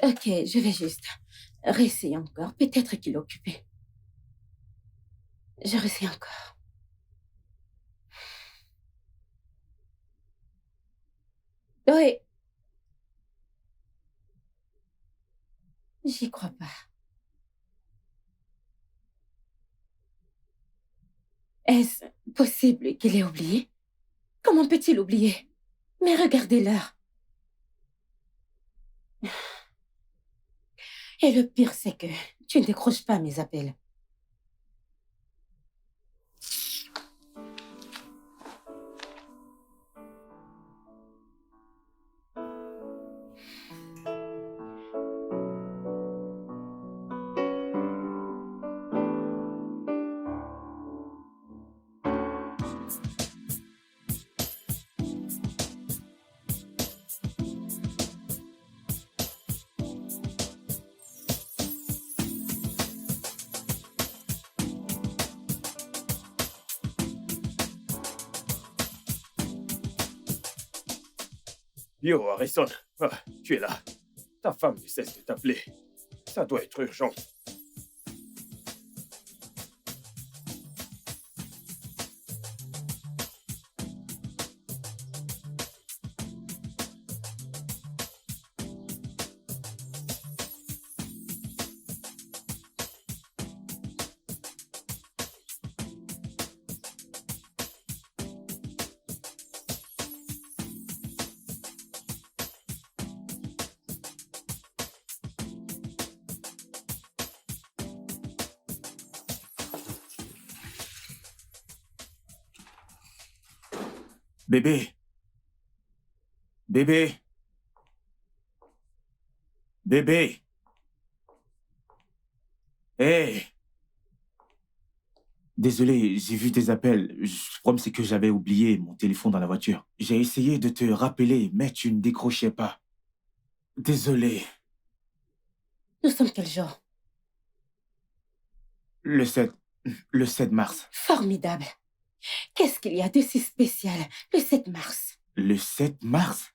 Ok, je vais juste réessayer encore. Peut-être qu'il est occupé. Je réessaye encore. Oui, j'y crois pas. Est-ce possible qu'il ait oublié? Comment peut-il oublier? Mais regardez l'heure. Et le pire, c'est que tu ne décroches pas mes appels. Yo, Harrison, tu es là. Ta femme ne cesse de t'appeler. Ça doit être urgent. Bébé, bébé, bébé. Hé! Désolé, j'ai vu tes appels. Le problème, c'est que j'avais oublié mon téléphone dans la voiture. J'ai essayé de te rappeler, mais tu ne décrochais pas. Désolé. Nous sommes quel jour? Le 7, le 7 mars. Formidable. Qu'est-ce qu'il y a de si spécial le 7 mars? Le 7 mars?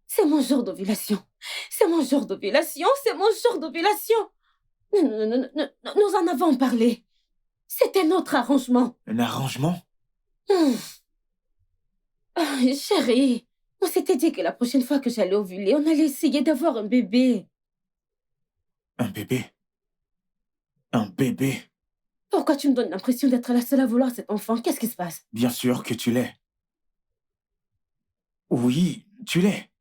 C'est mon jour d'ovulation. C'est mon jour d'ovulation. C'est mon jour d'ovulation. Nous en avons parlé. C'était notre arrangement. Un arrangement? Hum. Ah, chérie, on s'était dit que la prochaine fois que j'allais ovuler, on allait essayer d'avoir un bébé. Un bébé? Un bébé? Pourquoi tu me donnes l'impression d'être la seule à vouloir cet enfant? Qu'est-ce qui se passe? Bien sûr que tu l'es. Oui, tu l'es.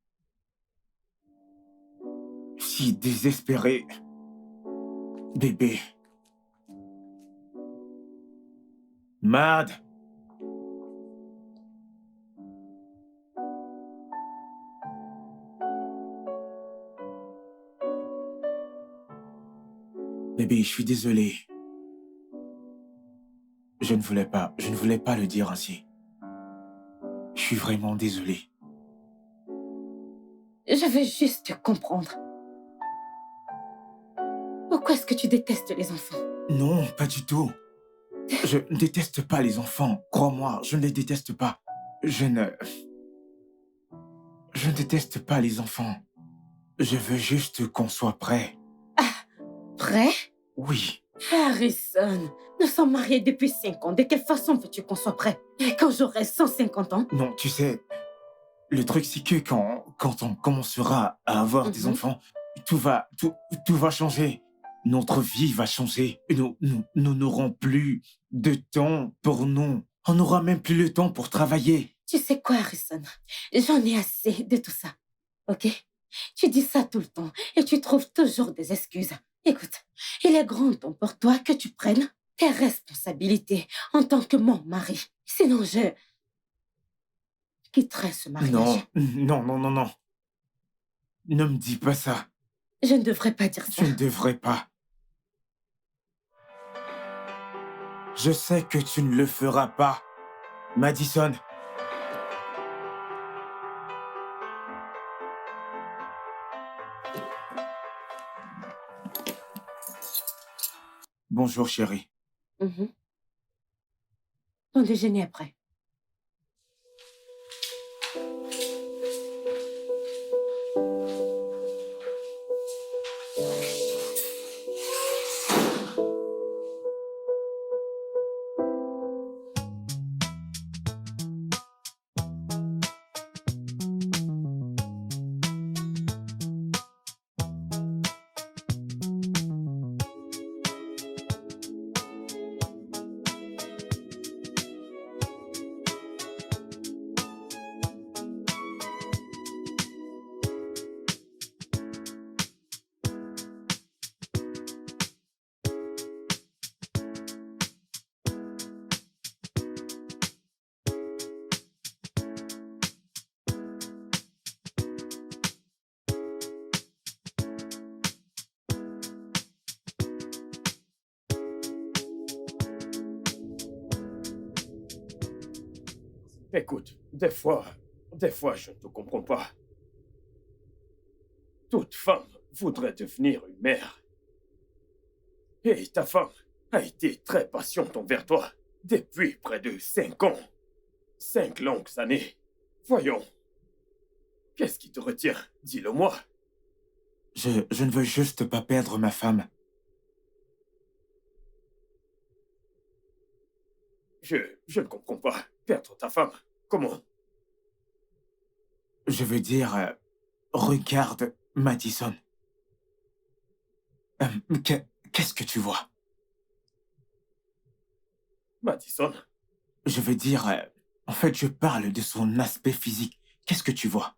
Si désespéré. Bébé. Mad. Bébé, je suis désolé. Je ne voulais pas le dire ainsi. Je suis vraiment désolé. Je veux juste te comprendre. Pourquoi est-ce que tu détestes les enfants? Non, pas du tout. Je ne déteste pas les enfants. Crois-moi, je ne les déteste pas. Je ne déteste pas les enfants. Je veux juste qu'on soit prêt. Prêt? Oui. Harrison, nous sommes mariés depuis 5 ans. De quelle façon veux-tu qu'on soit prêt? Et quand j'aurai 150 ans? Non, tu sais, le truc c'est que quand on commencera à avoir des enfants, tout va changer. Notre vie va changer. Nous n'aurons plus de temps pour nous. On n'aura même plus le temps pour travailler. Tu sais quoi, Harrison? J'en ai assez de tout ça. Ok? Tu dis ça tout le temps et tu trouves toujours des excuses. Écoute, il est grand temps pour toi que tu prennes tes responsabilités en tant que mon mari. Sinon, je quitterai ce mariage. Non. Ne me dis pas ça. Je ne devrais pas dire ça. Tu ne devrais pas. Je sais que tu ne le feras pas, Madison. Bonjour, chérie. Ton déjeuner après. Écoute, des fois, je ne te comprends pas. Toute femme voudrait devenir une mère. Et ta femme a été très patiente envers toi depuis près de 5 ans. 5 longues années. Voyons, qu'est-ce qui te retient? Dis-le-moi. Je ne veux juste pas perdre ma femme. Je ne comprends pas. Perdre ta femme. Comment? Je veux dire, regarde, Madison. Qu'est-ce que tu vois? Madison, Je veux dire, en fait, je parle de son aspect physique. Qu'est-ce que tu vois?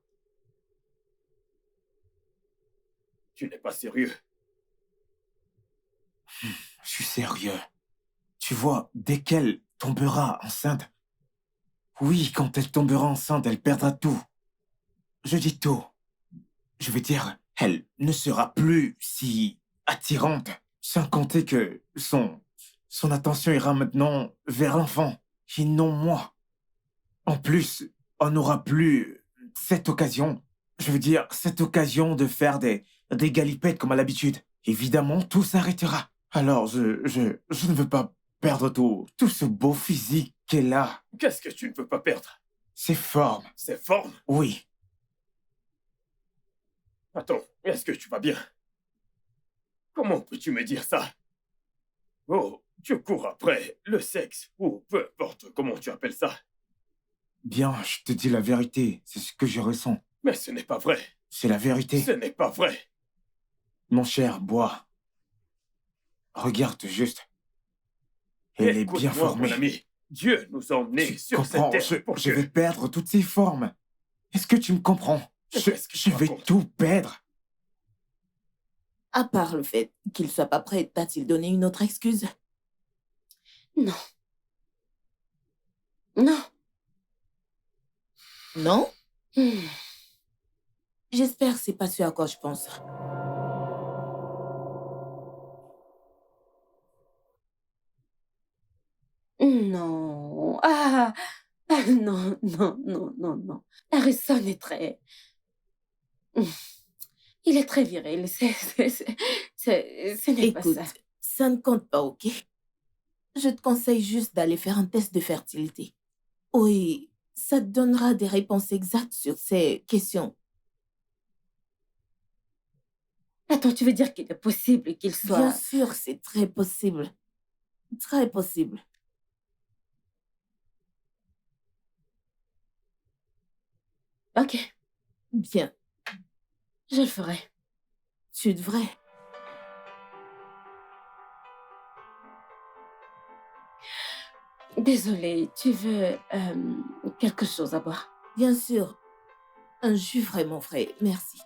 tu n'es pas sérieux. Je suis sérieux. Tu vois, dès qu'elle tombera enceinte, oui, quand elle tombera enceinte, elle perdra tout. Je dis tout. Je veux dire, elle ne sera plus si attirante, sans compter que son attention ira maintenant vers l'enfant, et non moi. En plus, on n'aura plus cette occasion, je veux dire, cette occasion de faire des galipettes comme à l'habitude. Évidemment, tout s'arrêtera. Alors, je ne veux pas perdre tout ce beau physique qu'elle a. Qu'est-ce que tu ne veux pas perdre? Ses formes, Ses formes? oui. Attends, est-ce que tu vas bien? Comment peux-tu me dire ça? Oh, tu cours après le sexe, ou peu importe comment tu appelles ça. Bien, je te dis la vérité, c'est ce que je ressens. Mais ce n'est pas vrai. C'est la vérité. Ce n'est pas vrai. Mon cher, bois. Regarde juste. Elle est bien Écoute-moi, formée. mon ami. Dieu nous a emmenés Tu sur comprends, cette terre pour je que... vais perdre toutes ces formes. Est-ce que tu me comprends? Qu'est-ce que Je tu vais racontes? tout perdre. À part le fait qu'il soit pas prêt, t'a-t-il donné une autre excuse? Non. Non. Non? Hmm. J'espère que c'est pas ce à quoi je pense. Non. Non, non, non, non, non. Harrison est très... Hmm. Il est très viril. Ce n'est pas Écoute, ça. ça ne compte pas, ok? Je te conseille juste d'aller faire un test de fertilité. Oui, ça te donnera des réponses exactes sur ces questions. Attends, tu veux dire qu'il est possible qu'il Bien soit... sûr, c'est très possible. Très possible. Ok, Bien, je le ferai. tu devrais. Désolée, tu veux quelque chose à boire? Bien sûr, un jus vraiment frais, merci.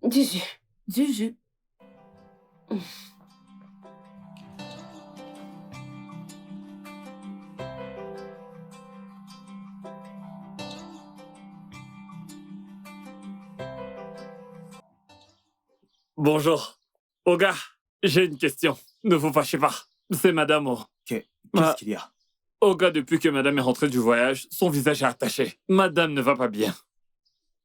Du jus. Du jus. Bonjour. Oga, j'ai une question. Ne vous fâchez pas. C'est Madame O. Qu'est-ce Ah. qu'il y a? Oga, depuis que Madame est rentrée du voyage, son visage est attaché. Madame ne va pas bien.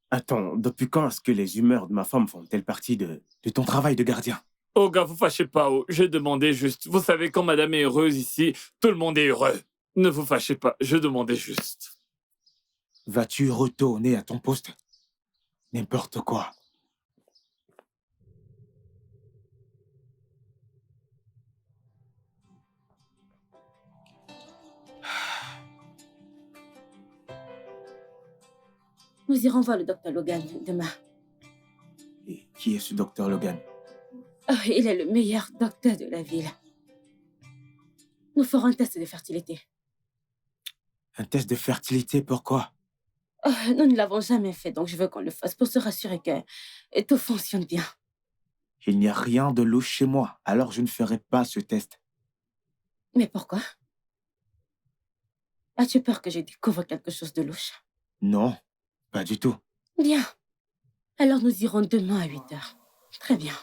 Attends, depuis quand est-ce que les humeurs de ma femme font-elles partie de ton travail de gardien? Oga, vous fâchez pas, oh. J'ai demandé juste. Vous savez, quand Madame est heureuse ici, tout le monde est heureux. Ne vous fâchez pas, je demandais juste. Vas-tu retourner à ton poste? N'importe quoi. Nous irons voir le docteur Logan demain. Et qui est ce docteur Logan? Oh, il est le meilleur docteur de la ville. Nous ferons un test de fertilité. Un test de fertilité, pourquoi? Oh, nous ne l'avons jamais fait, donc je veux qu'on le fasse pour se rassurer que tout fonctionne bien. Il n'y a rien de louche chez moi, alors je ne ferai pas ce test. Mais pourquoi? As-tu peur que je découvre quelque chose de louche? Non, pas du tout. Bien. Alors nous irons demain à 8h. Très bien.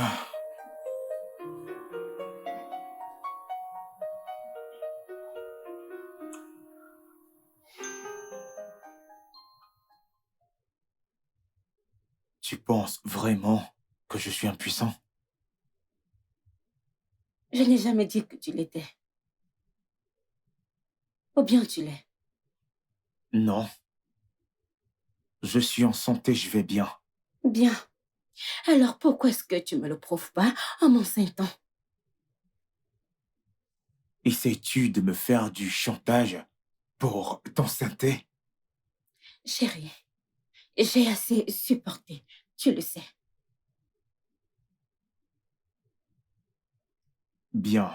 Ah, tu penses vraiment que je suis impuissant? Je n'ai jamais dit que tu l'étais. Ou bien tu l'es. Non, je suis en santé, je vais bien. Bien. Alors pourquoi est-ce que tu me le prouves pas en m'enseignant? Essaies-tu de me faire du chantage pour t'enceinte? Chérie, j'ai assez supporté. Tu le sais. Bien.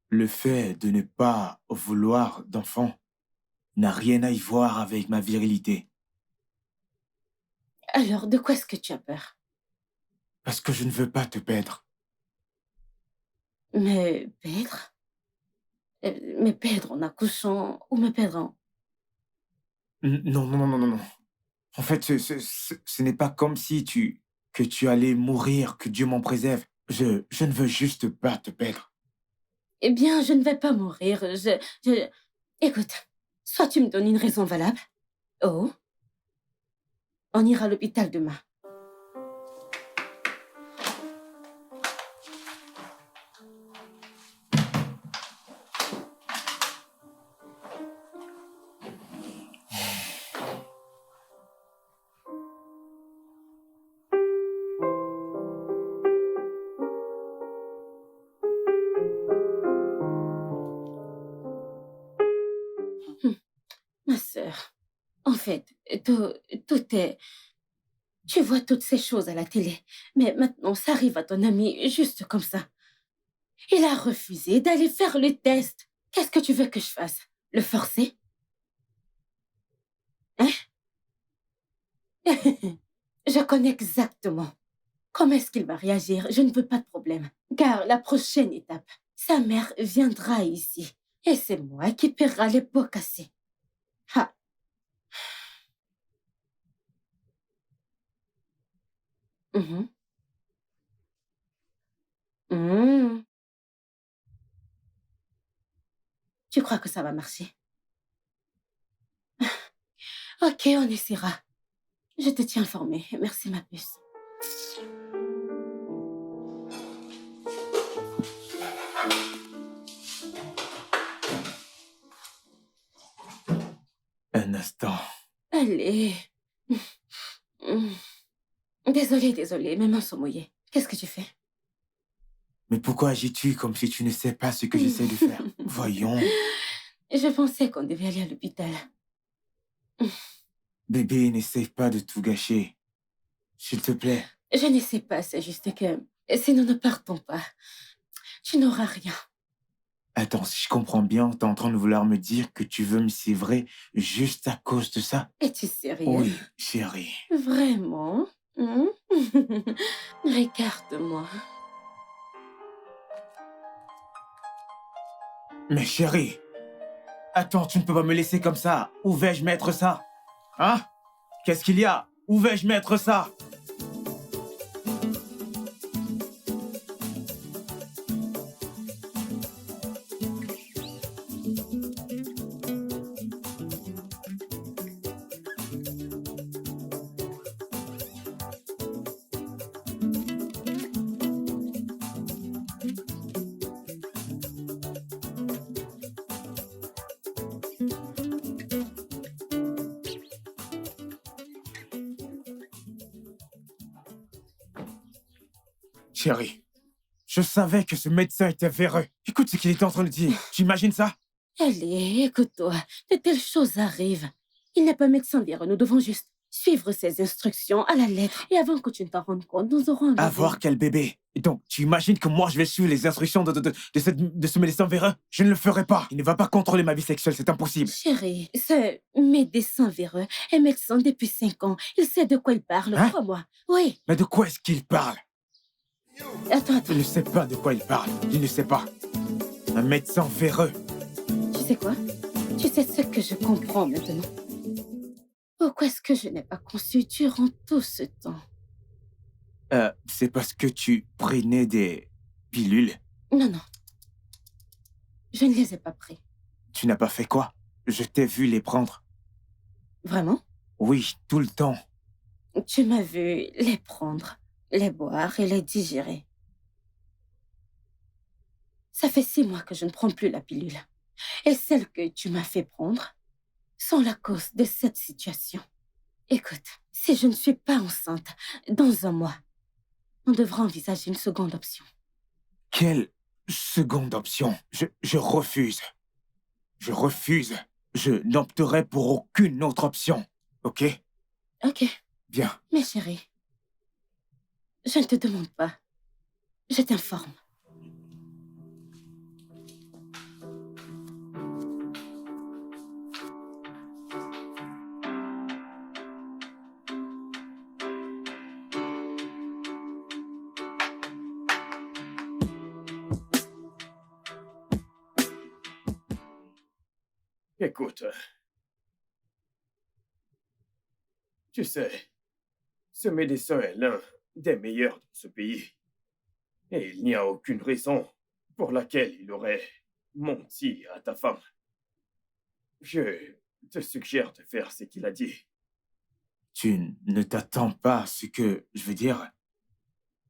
Le fait de ne pas vouloir d'enfant n'a rien à y voir avec ma virilité, Alors de quoi est-ce que tu as peur? parce que je ne veux pas te perdre. Me perdre? Me perdre en accouchant ou me perdre en... Non, non, non, non, non, non. En fait, ce n'est pas comme si que tu allais mourir, que Dieu m'en préserve. Je ne veux juste pas te perdre. Eh bien, je ne vais pas mourir. Écoute, soit tu me donnes une raison valable. Oh, on ira à l'hôpital demain. Hum, Ma sœur, en fait, tout, tout est... Tu vois toutes ces choses à la télé, mais maintenant ça arrive à ton ami juste comme ça. Il a refusé d'aller faire le test. Qu'est-ce que tu veux que je fasse? Le forcer? Hein? Je connais exactement comment est-ce qu'il va réagir. Je ne veux pas de problème. Car la prochaine étape, sa mère viendra ici. Et c'est moi qui paiera les pots cassés. Ah, mhm. Mhm. Tu crois que ça va marcher? Ok, on essaiera. Je te tiens informée. Merci, ma puce. Un instant. Allez. Mm. Désolée, désolée, mes mains sont mouillées. Qu'est-ce que tu fais? Mais pourquoi agis-tu comme si tu ne sais pas ce que j'essaie de faire? Voyons. Je pensais qu'on devait aller à l'hôpital. Bébé, n'essaie pas de tout gâcher. S'il te plaît. Je ne sais pas, c'est juste que si nous ne partons pas, tu n'auras rien. Attends, si je comprends bien, t'es en train de vouloir me dire que tu veux me sévrer juste à cause de ça? Es-tu sérieux? Oui, chérie. Vraiment? Regarde-moi. Mais chérie, attends, tu ne peux pas me laisser comme ça. Où vais-je mettre ça? Hein? Qu'est-ce qu'il y a? Où vais-je mettre ça? Chérie, je savais que ce médecin était véreux. Écoute ce qu'il était en train de dire. Tu imagines ça? Allez, écoute-toi. De telles choses arrivent. Il n'est pas médecin véreux. Nous devons juste suivre ses instructions à la lettre. Et avant que tu ne t'en rendes compte, nous aurons un bébé. Avoir quel bébé? Et donc, tu imagines que moi, je vais suivre les instructions de ce médecin véreux? Je ne le ferai pas. Il ne va pas contrôler ma vie sexuelle, c'est impossible. Chérie, ce médecin véreux est médecin depuis 5 ans. Il sait de quoi il parle, Hein? crois-moi. Oui. Mais de quoi est-ce qu'il parle? Attends. Je ne sais pas de quoi il parle. Je ne sais pas. Un médecin véreux. Tu sais quoi? Tu sais ce que je comprends maintenant. Pourquoi est-ce que je n'ai pas conçu durant tout ce temps? C'est parce que tu prenais des pilules. Non, non. Je ne les ai pas pris. Tu n'as pas fait quoi? Je t'ai vu les prendre. Vraiment? Oui, tout le temps. Tu m'as vu les prendre, les boire et les digérer. Ça fait 6 mois que je ne prends plus la pilule. Et celles que tu m'as fait prendre sont la cause de cette situation. Écoute, si je ne suis pas enceinte dans un mois, on devra envisager une seconde option. Quelle seconde option? Je refuse. Je refuse. Je n'opterai pour aucune autre option. Ok? Ok, Bien. mais chérie, je ne te demande pas. Je t'informe. Écoute, tu sais, ce médecin est l'un des meilleurs de ce pays. Et il n'y a aucune raison pour laquelle il aurait menti à ta femme. Je te suggère de faire ce qu'il a dit. Tu ne t'attends pas à ce que, je veux dire,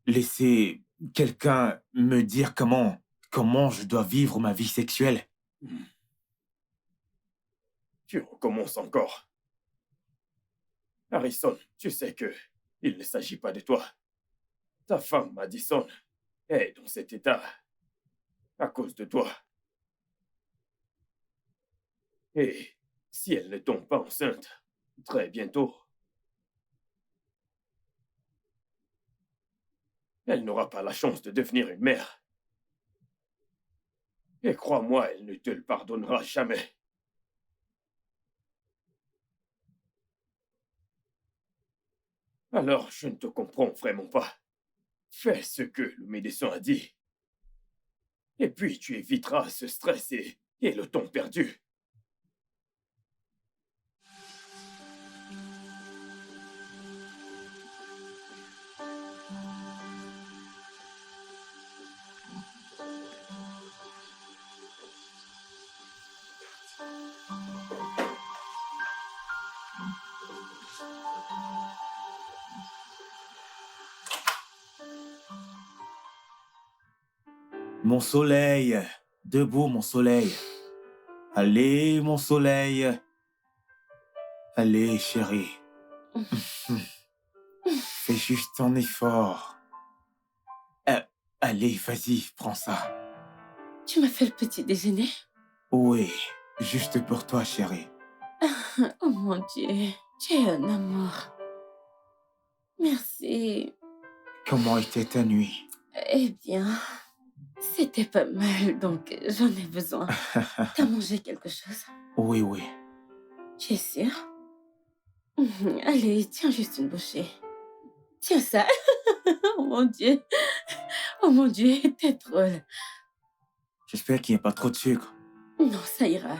laisser quelqu'un me dire comment je dois vivre ma vie sexuelle. Tu recommences encore. Harrison, tu sais que il ne s'agit pas de toi. Ta femme, Madison, est dans cet état à cause de toi. Et si elle ne tombe pas enceinte très bientôt, elle n'aura pas la chance de devenir une mère. Et crois-moi, elle ne te le pardonnera jamais. Alors, je ne te comprends vraiment pas. Fais ce que le médecin a dit. Et puis, tu éviteras ce stress et le temps perdu. Mon soleil, debout mon soleil. Allez, mon soleil. Allez, chérie. Fais juste un effort. Allez, vas-y, prends ça. Tu m'as fait le petit déjeuner? Oui, juste pour toi, chérie. Oh mon Dieu, tu es un amour. Merci. Comment était ta nuit? Eh bien, c'était pas mal, donc j'en ai besoin. T'as mangé quelque chose? Oui, oui. Tu es sûr? Allez, tiens juste une bouchée. Tiens ça. Oh mon Dieu. Oh mon Dieu, t'es drôle. J'espère qu'il n'y a pas trop de sucre. Non, ça ira.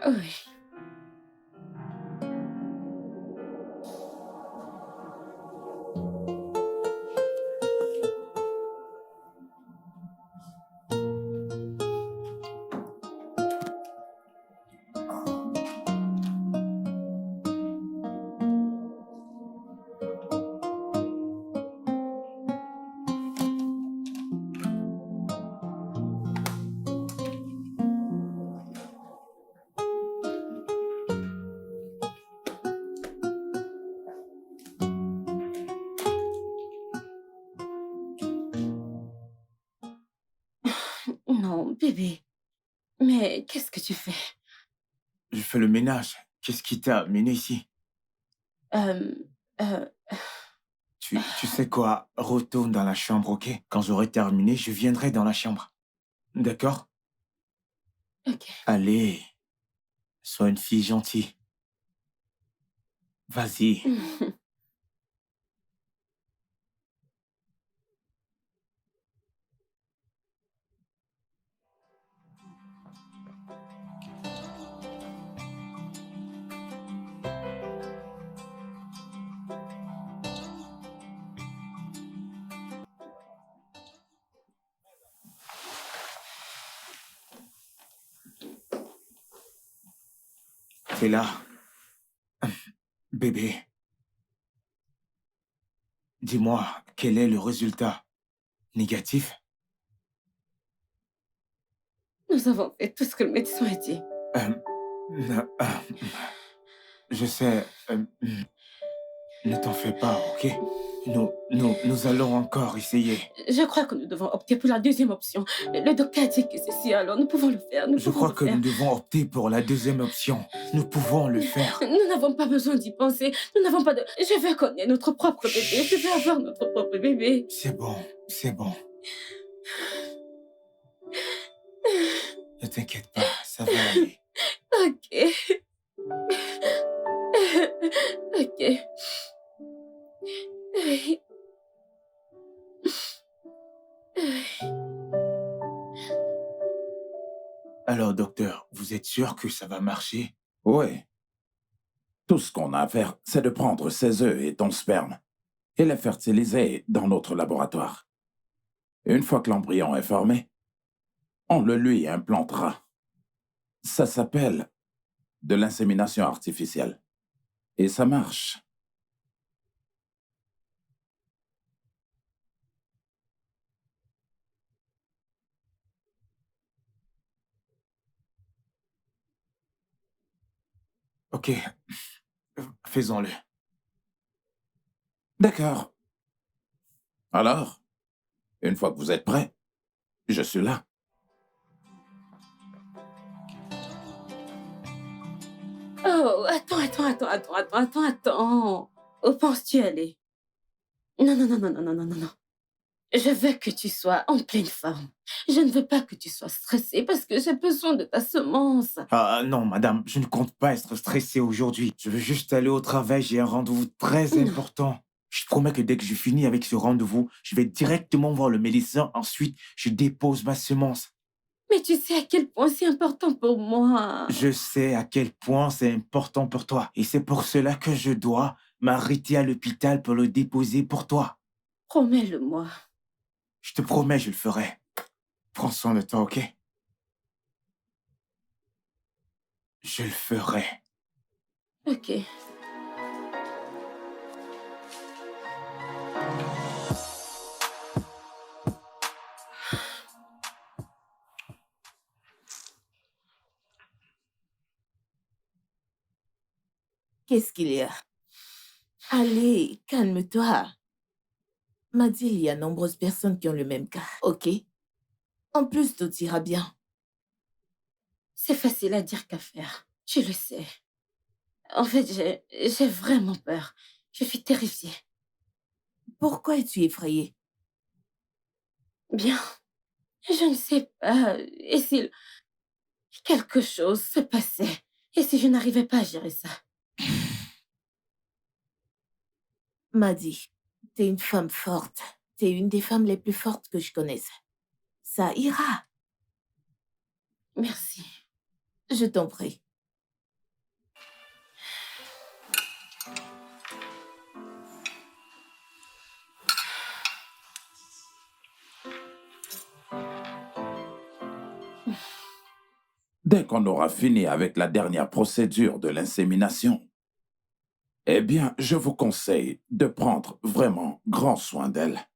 Oui. Non, bébé. Mais qu'est-ce que tu fais? Je fais le ménage. Qu'est-ce qui t'a amené ici? Euh, euh, Tu sais quoi? Retourne dans la chambre, ok? Quand j'aurai terminé, je viendrai dans la chambre. D'accord? ok. Allez, sois une fille gentille. Vas-y. T'es là. Bébé, dis-moi, quel est le résultat? Négatif? Nous avons fait tout ce que le médecin a dit. Euh, je sais. Ne t'en fais pas, ok? Nous allons encore essayer. Je crois que nous devons opter pour la deuxième option. Le docteur a dit que c'est si, alors nous pouvons le faire. Nous Je pouvons crois le que faire. nous devons opter pour la deuxième option. Nous pouvons le faire. Nous n'avons pas besoin d'y penser. Nous n'avons pas de... Je veux qu'on ait notre propre bébé. Je veux avoir notre propre bébé. C'est bon, c'est bon. Ne t'inquiète pas, ça va aller. Ok. Ok. Oui. Alors, docteur, vous êtes sûr que ça va marcher? Oui. Tout ce qu'on a à faire, c'est de prendre ces œufs et ton sperme et les fertiliser dans notre laboratoire. Une fois que l'embryon est formé, on le lui implantera. Ça s'appelle de l'insémination artificielle. Et ça marche. Ok, faisons-le. D'accord. Alors, une fois que vous êtes prêts, je suis là. Oh, attends. Où penses-tu aller? Non. Je veux que tu sois en pleine forme. Je ne veux pas que tu sois stressée parce que j'ai besoin de ta semence. Ah non, madame, je ne compte pas être stressé aujourd'hui. Je veux juste aller au travail, j'ai un rendez-vous très Non. important. Je te promets que dès que je finis avec ce rendez-vous, je vais directement voir le médecin. Ensuite, je dépose ma semence. Mais tu sais à quel point c'est important pour moi. Je sais à quel point c'est important pour toi. Et c'est pour cela que je dois m'arrêter à l'hôpital pour le déposer pour toi. Promets-le-moi. Je te promets, je le ferai. Prends soin de toi, ok? Je le ferai. Ok. Qu'est-ce qu'il y a? Allez, calme-toi. M'a dit, il y a nombreuses personnes qui ont le même cas, ok? En plus, tout ira bien. C'est facile à dire qu'à faire. Tu le sais. En fait, j'ai vraiment peur. Je suis terrifiée. Pourquoi es-tu effrayée? Bien. Je ne sais pas. Et si quelque chose se passait? Et si je n'arrivais pas à gérer ça? M'a dit, t'es une femme forte. T'es une des femmes les plus fortes que je connaisse. Ça ira. Merci. Je t'en prie. Dès qu'on aura fini avec la dernière procédure de l'insémination, eh bien, je vous conseille de prendre vraiment grand soin d'elle.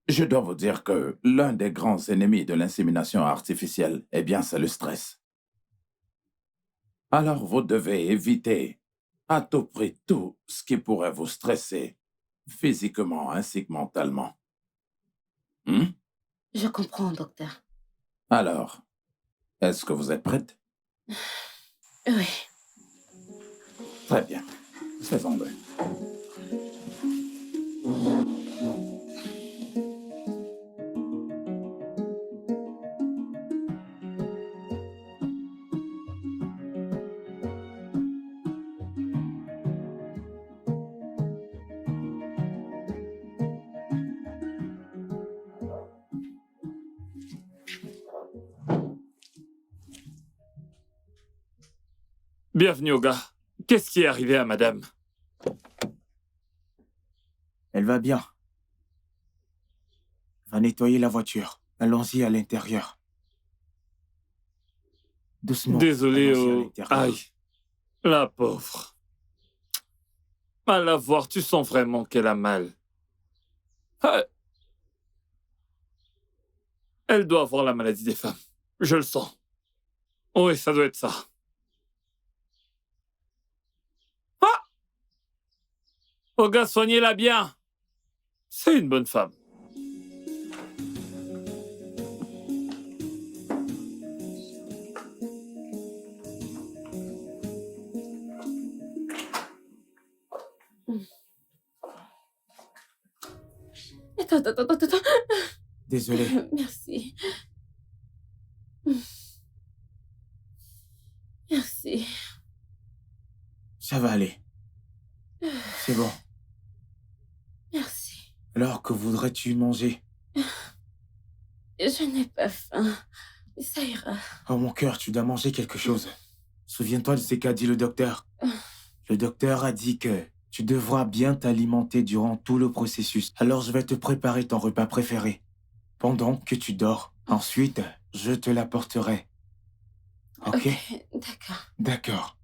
Je dois vous dire que l'un des grands ennemis de l'insémination artificielle, eh bien, c'est le stress. Alors, vous devez éviter à tout prix tout ce qui pourrait vous stresser, physiquement ainsi que mentalement. Je comprends, docteur. Alors, est-ce que vous êtes prête? Oui. Très bien. Faisons-le. Bienvenue au gars. Qu'est-ce qui est arrivé à madame? Elle va bien. Va nettoyer la voiture. Allons-y à l'intérieur. Doucement. Désolé, Allons-y à oh. l'intérieur. Aïe, la pauvre. À la voir, tu sens vraiment qu'elle a mal. Ah, elle doit avoir la maladie des femmes. Je le sens. Oui, ça doit être ça. Ah! Oh gars, soignez-la bien. C'est une bonne femme. Attends. Désolé. Merci. Merci. Ça va aller. C'est bon. Merci. Alors, que voudrais-tu manger? Je n'ai pas faim. Ça ira. Oh mon cœur, tu dois manger quelque chose. Souviens-toi de ce qu'a dit le docteur. Le docteur a dit que tu devras bien t'alimenter durant tout le processus. Alors je vais te préparer ton repas préféré pendant que tu dors. Ensuite, je te l'apporterai. Ok? D'accord. D'accord.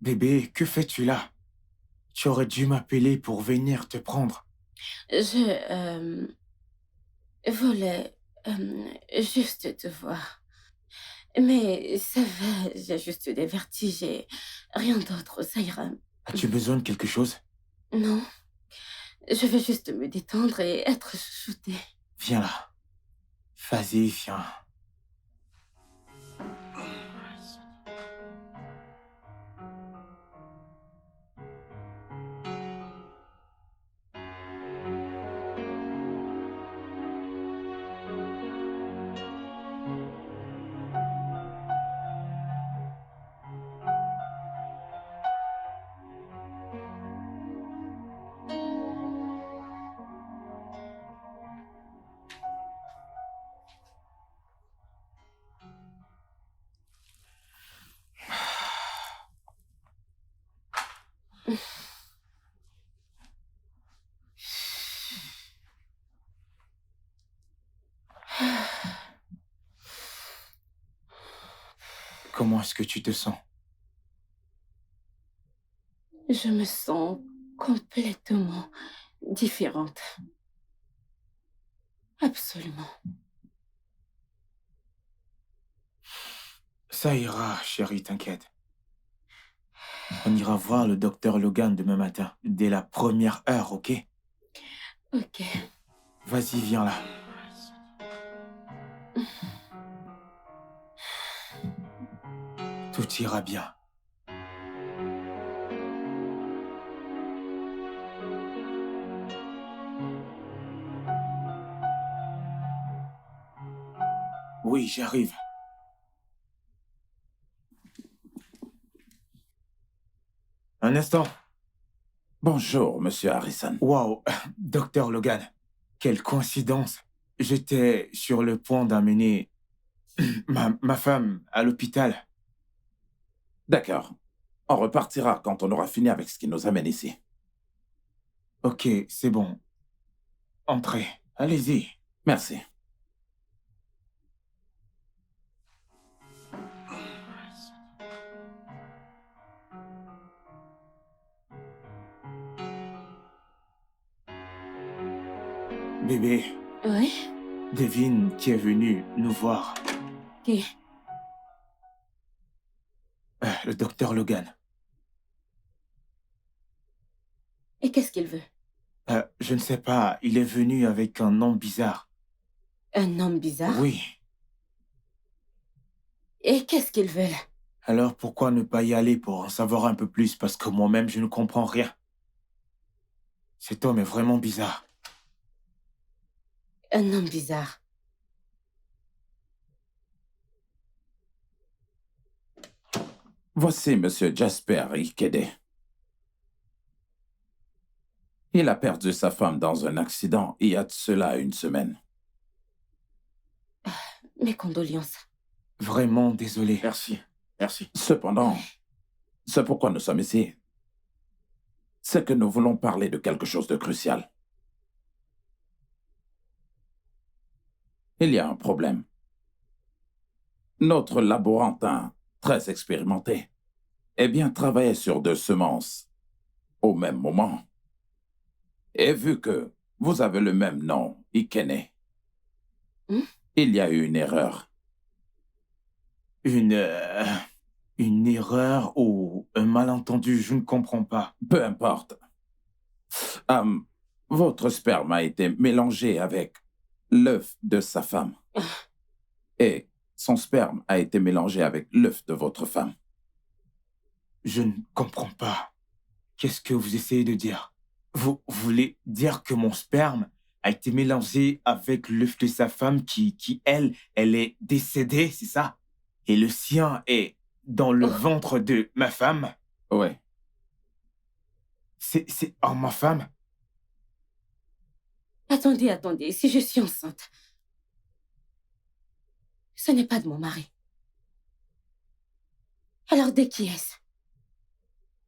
Bébé, que fais-tu là? Tu aurais dû m'appeler pour venir te prendre. Je voulais juste te voir. Mais ça va, j'ai juste des vertiges et rien d'autre, ça ira. As-tu besoin de quelque chose? Non, je vais juste me détendre et être chouchoutée. Viens là. Vas-y, viens. Comment est-ce que tu te sens? Je me sens complètement différente. Absolument. Ça ira, chérie, t'inquiète. On ira voir le docteur Logan demain matin, dès la première heure, ok? Ok. Vas-y, viens là. Tout ira bien. Oui, j'arrive. Un instant. Bonjour, monsieur Harrison. Wow, docteur Logan. Quelle coïncidence. J'étais sur le point d'amener ma femme à l'hôpital. D'accord. On repartira quand on aura fini avec ce qui nous amène ici. Ok, c'est bon. Entrez. Allez-y. Merci. Bébé, Oui? devine qui est venu nous voir. Qui? Le docteur Logan. Et qu'est-ce qu'il veut? Je ne sais pas, il est venu avec un nom bizarre. Un homme bizarre? Oui. Et qu'est-ce qu'il veut là? Alors pourquoi ne pas y aller pour en savoir un peu plus? Parce que moi-même, je ne comprends rien. Cet homme est vraiment bizarre. Un homme bizarre. Voici Monsieur Jasper Ikede. Il a perdu sa femme dans un accident il y a de cela 1 semaine. Mes condoléances. Vraiment désolé. Merci. Merci. Cependant, c'est pourquoi nous sommes ici. C'est que nous voulons parler de quelque chose de crucial. Il y a un problème. Notre laborantin, très expérimenté, travaillait sur 2 semences au même moment. Et vu que vous avez le même nom, Ikene, il y a eu une erreur. Une erreur ou un malentendu, je ne comprends pas. Peu importe. Votre sperme a été mélangé avec l'œuf de sa femme. Et son sperme a été mélangé avec l'œuf de votre femme. Je ne comprends pas. Qu'est-ce que vous essayez de dire? Vous voulez dire que mon sperme a été mélangé avec l'œuf de sa femme qui elle est décédée, c'est ça? Et le sien est dans le ventre de ma femme? Oui. C'est ma femme? Attendez, si je suis enceinte, ce n'est pas de mon mari. Alors de qui est-ce?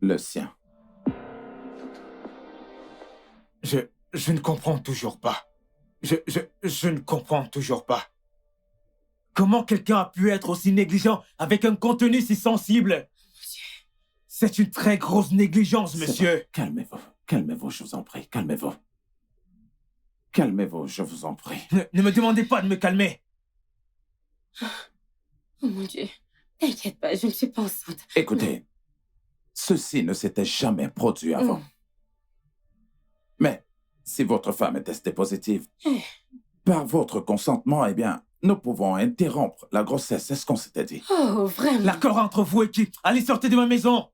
Le sien. Je ne comprends toujours pas. Je ne comprends toujours pas. Comment quelqu'un a pu être aussi négligent avec un contenu si sensible? C'est une très grosse négligence, monsieur. Calmez-vous. Calmez-vous, je vous en prie. Calmez-vous. Calmez-vous, je vous en prie. Ne me demandez pas de me calmer. Oh mon Dieu, t'inquiète pas, je ne suis pas enceinte. Écoutez, ceci ne s'était jamais produit avant. Mais si votre femme est testée positive, par votre consentement, nous pouvons interrompre la grossesse. C'est ce qu'on s'était dit. Oh, vraiment? L'accord entre vous et qui? Allez, sortez de ma maison.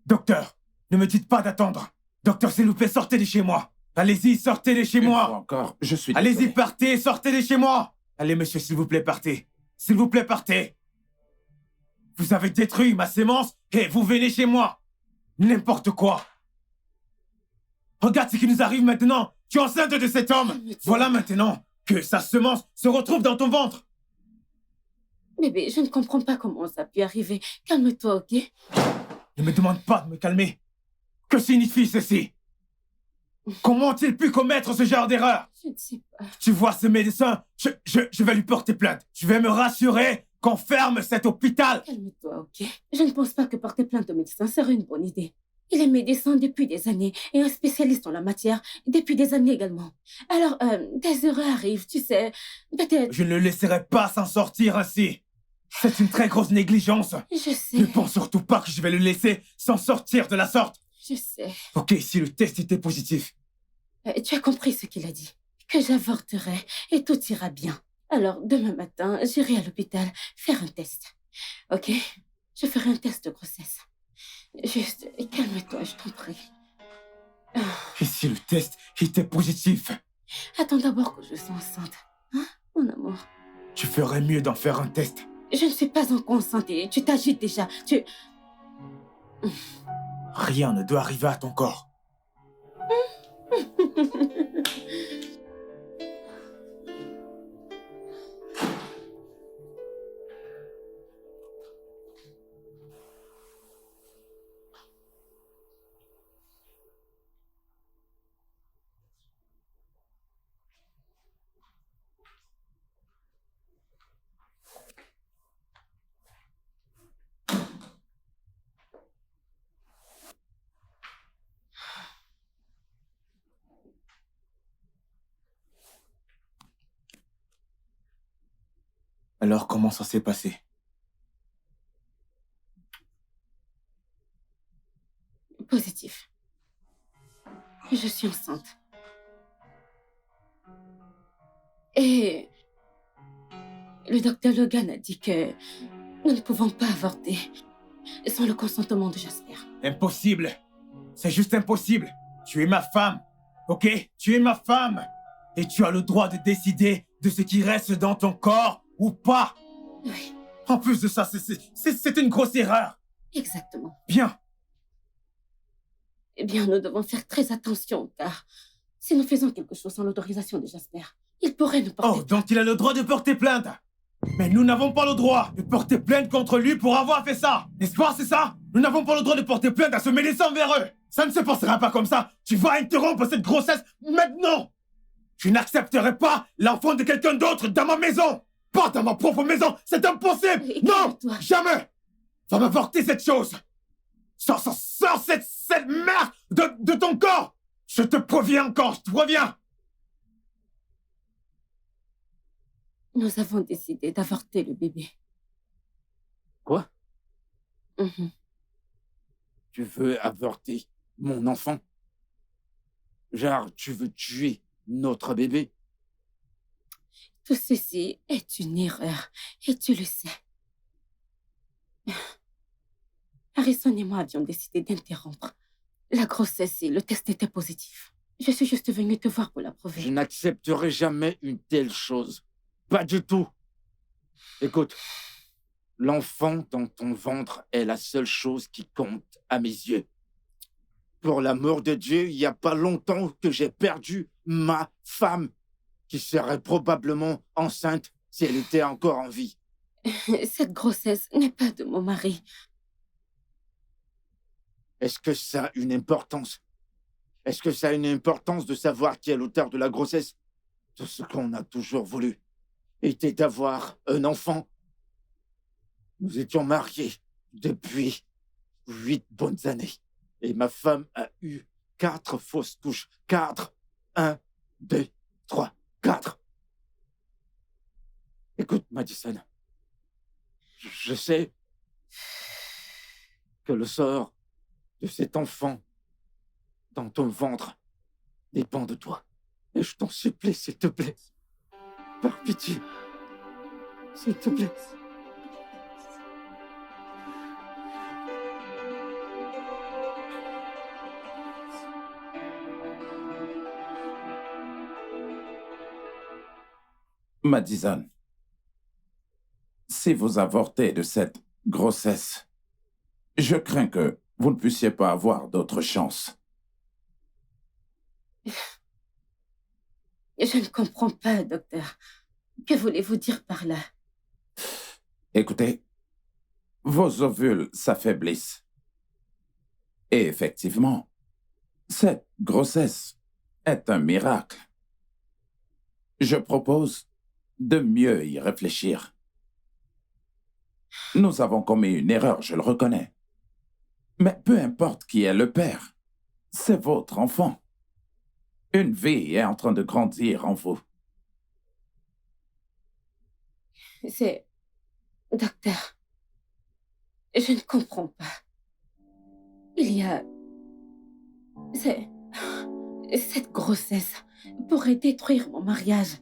Docteur, ne me dites pas d'attendre. Docteur, s'il vous plaît, sortez de chez moi. Allez-y, sortez de chez Une moi. fois encore, je suis Allez-y, désolé. partez, sortez de chez moi. Allez, monsieur, s'il vous plaît, partez. S'il vous plaît, partez. Vous avez détruit ma sémence et vous venez chez moi. N'importe quoi. Regarde ce qui nous arrive maintenant. Tu es enceinte de cet homme. Voilà maintenant que sa semence se retrouve dans ton ventre. Bébé, je ne comprends pas comment ça a pu arriver. Calme-toi, ok? Ne me demande pas de me calmer. Que signifie ceci? Comment ont-ils pu commettre ce genre d'erreur? Je ne sais pas. Tu vois ce médecin? Je vais lui porter plainte. Je vais me rassurer qu'on ferme cet hôpital. Calme-toi, ok? Je ne pense pas que porter plainte au médecin serait une bonne idée. Il est médecin depuis des années et un spécialiste en la matière depuis des années également. Alors, des erreurs arrivent, tu sais. Peut-être... Je ne le laisserai pas s'en sortir ainsi. C'est une très grosse négligence. Je sais. Ne pense surtout pas que je vais le laisser s'en sortir de la sorte. Je sais. Ok, si le test était positif. Tu as compris ce qu'il a dit. Que j'avorterai et tout ira bien. Alors, demain matin, j'irai à l'hôpital faire un test. Ok? Je ferai un test de grossesse. Juste, calme-toi, je t'en prie. Et si le test était positif? Attends d'abord que je sois enceinte. Hein, mon amour? Tu ferais mieux d'en faire un test. Je ne suis pas encore enceinte et tu t'agites déjà. Rien ne doit arriver à ton corps. Alors, comment ça s'est passé? Positif. Je suis enceinte. Et le docteur Logan a dit que nous ne pouvons pas avorter sans le consentement de Jasper. Impossible. C'est juste impossible. Tu es ma femme, ok? Tu es ma femme. Et tu as le droit de décider de ce qui reste dans ton corps ou pas. Oui, En plus de ça, c'est une grosse erreur. exactement. Bien. Eh bien, nous devons faire très attention, car si nous faisons quelque chose sans l'autorisation de Jasper, il pourrait nous porter... Oh, donc il a le droit de porter plainte. Mais nous n'avons pas le droit de porter plainte contre lui pour avoir fait ça. N'est-ce pas, c'est ça? Nous n'avons pas le droit de porter plainte à se mêler sans vers eux. Ça ne se passera pas comme ça. Tu vas interrompre cette grossesse maintenant. Je n'accepterai pas l'enfant de quelqu'un d'autre dans ma maison. Pas dans ma propre maison. C'est impossible. Et Non, calme-toi. jamais. Va m'avorter cette chose. Sors cette merde de ton corps. Je te préviens encore, je te préviens. Nous avons décidé d'avorter le bébé. Quoi? Mhm. Tu veux avorter mon enfant? Genre, tu veux tuer notre bébé? Tout ceci est une erreur, et tu le sais. Harrison et moi avions décidé d'interrompre la grossesse et le test était positif. Je suis juste venue te voir pour l'approuver. Je n'accepterai jamais une telle chose. Pas du tout. Écoute, l'enfant dans ton ventre est la seule chose qui compte à mes yeux. Pour l'amour de Dieu, il n'y a pas longtemps que j'ai perdu ma femme, qui serait probablement enceinte si elle était encore en vie. Cette grossesse n'est pas de mon mari. Est-ce que ça a une importance? Est-ce que ça a une importance de savoir qui est l'auteur de la grossesse? Tout ce qu'on a toujours voulu était d'avoir un enfant. Nous étions mariés depuis 8 bonnes années. Et ma femme a eu 4 fausses couches. 4. 1, 2, 3, 4. Écoute, Madison. Je sais que le sort de cet enfant dans ton ventre dépend de toi. Et je t'en supplie, s'il te plaît. Par pitié. S'il te plaît. Madison, si vous avortez de cette grossesse, je crains que vous ne puissiez pas avoir d'autre chance. Je ne comprends pas, docteur. Que voulez-vous dire par là? Écoutez, vos ovules s'affaiblissent. Et effectivement, cette grossesse est un miracle. Je propose de mieux y réfléchir. Nous avons commis une erreur, je le reconnais. Mais peu importe qui est le père, c'est votre enfant. Une vie est en train de grandir en vous. C'est... Docteur, je ne comprends pas. Il y a... Cette grossesse pourrait détruire mon mariage.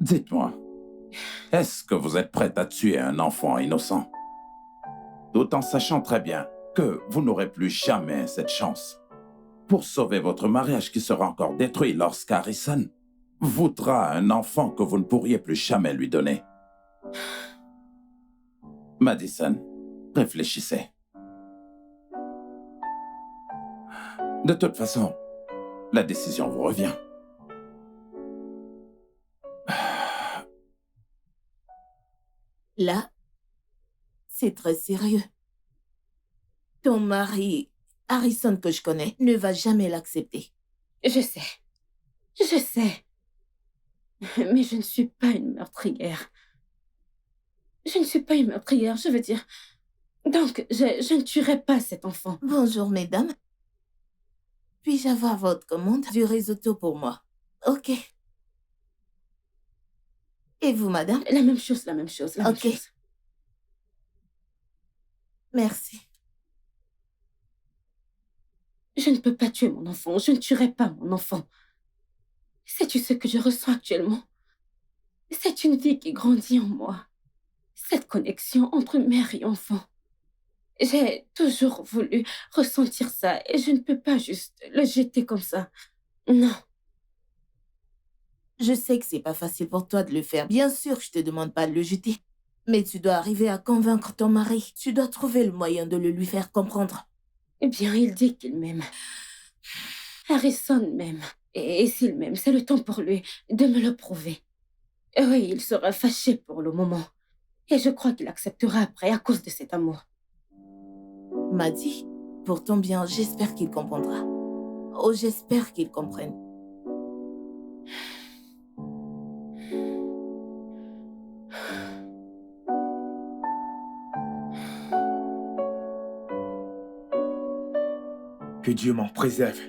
Dites-moi, est-ce que vous êtes prête à tuer un enfant innocent? Tout en sachant très bien que vous n'aurez plus jamais cette chance. Pour sauver votre mariage qui sera encore détruit lorsqu'Harrison voudra un enfant que vous ne pourriez plus jamais lui donner. Madison, réfléchissez. De toute façon, la décision vous revient. Là, c'est très sérieux. Ton mari, Harrison que je connais, ne va jamais l'accepter. Je sais. Je sais. Mais je ne suis pas une meurtrière. Je ne suis pas une meurtrière, je veux dire. Donc, je ne tuerai pas cet enfant. Bonjour, mesdames. Puis-je avoir votre commande du risotto pour moi? Ok. Et vous, madame? La même chose, la même chose, la même Ok. chose. Merci. Je ne peux pas tuer mon enfant. Je ne tuerai pas mon enfant. Sais-tu ce que je ressens actuellement? C'est une vie qui grandit en moi. Cette connexion entre mère et enfant. J'ai toujours voulu ressentir ça et je ne peux pas juste le jeter comme ça. Non. Je sais que c'est pas facile pour toi de le faire. Bien sûr, je te demande pas de le jeter. Mais tu dois arriver à convaincre ton mari. Tu dois trouver le moyen de le lui faire comprendre. Eh bien, il dit qu'il m'aime. Harrison m'aime. Et s'il m'aime, c'est le temps pour lui de me le prouver. Oui, il sera fâché pour le moment. Et je crois qu'il acceptera après à cause de cet amour. M'a dit, pour ton bien, j'espère qu'il comprendra. Oh, j'espère qu'il comprenne. Que Dieu m'en préserve.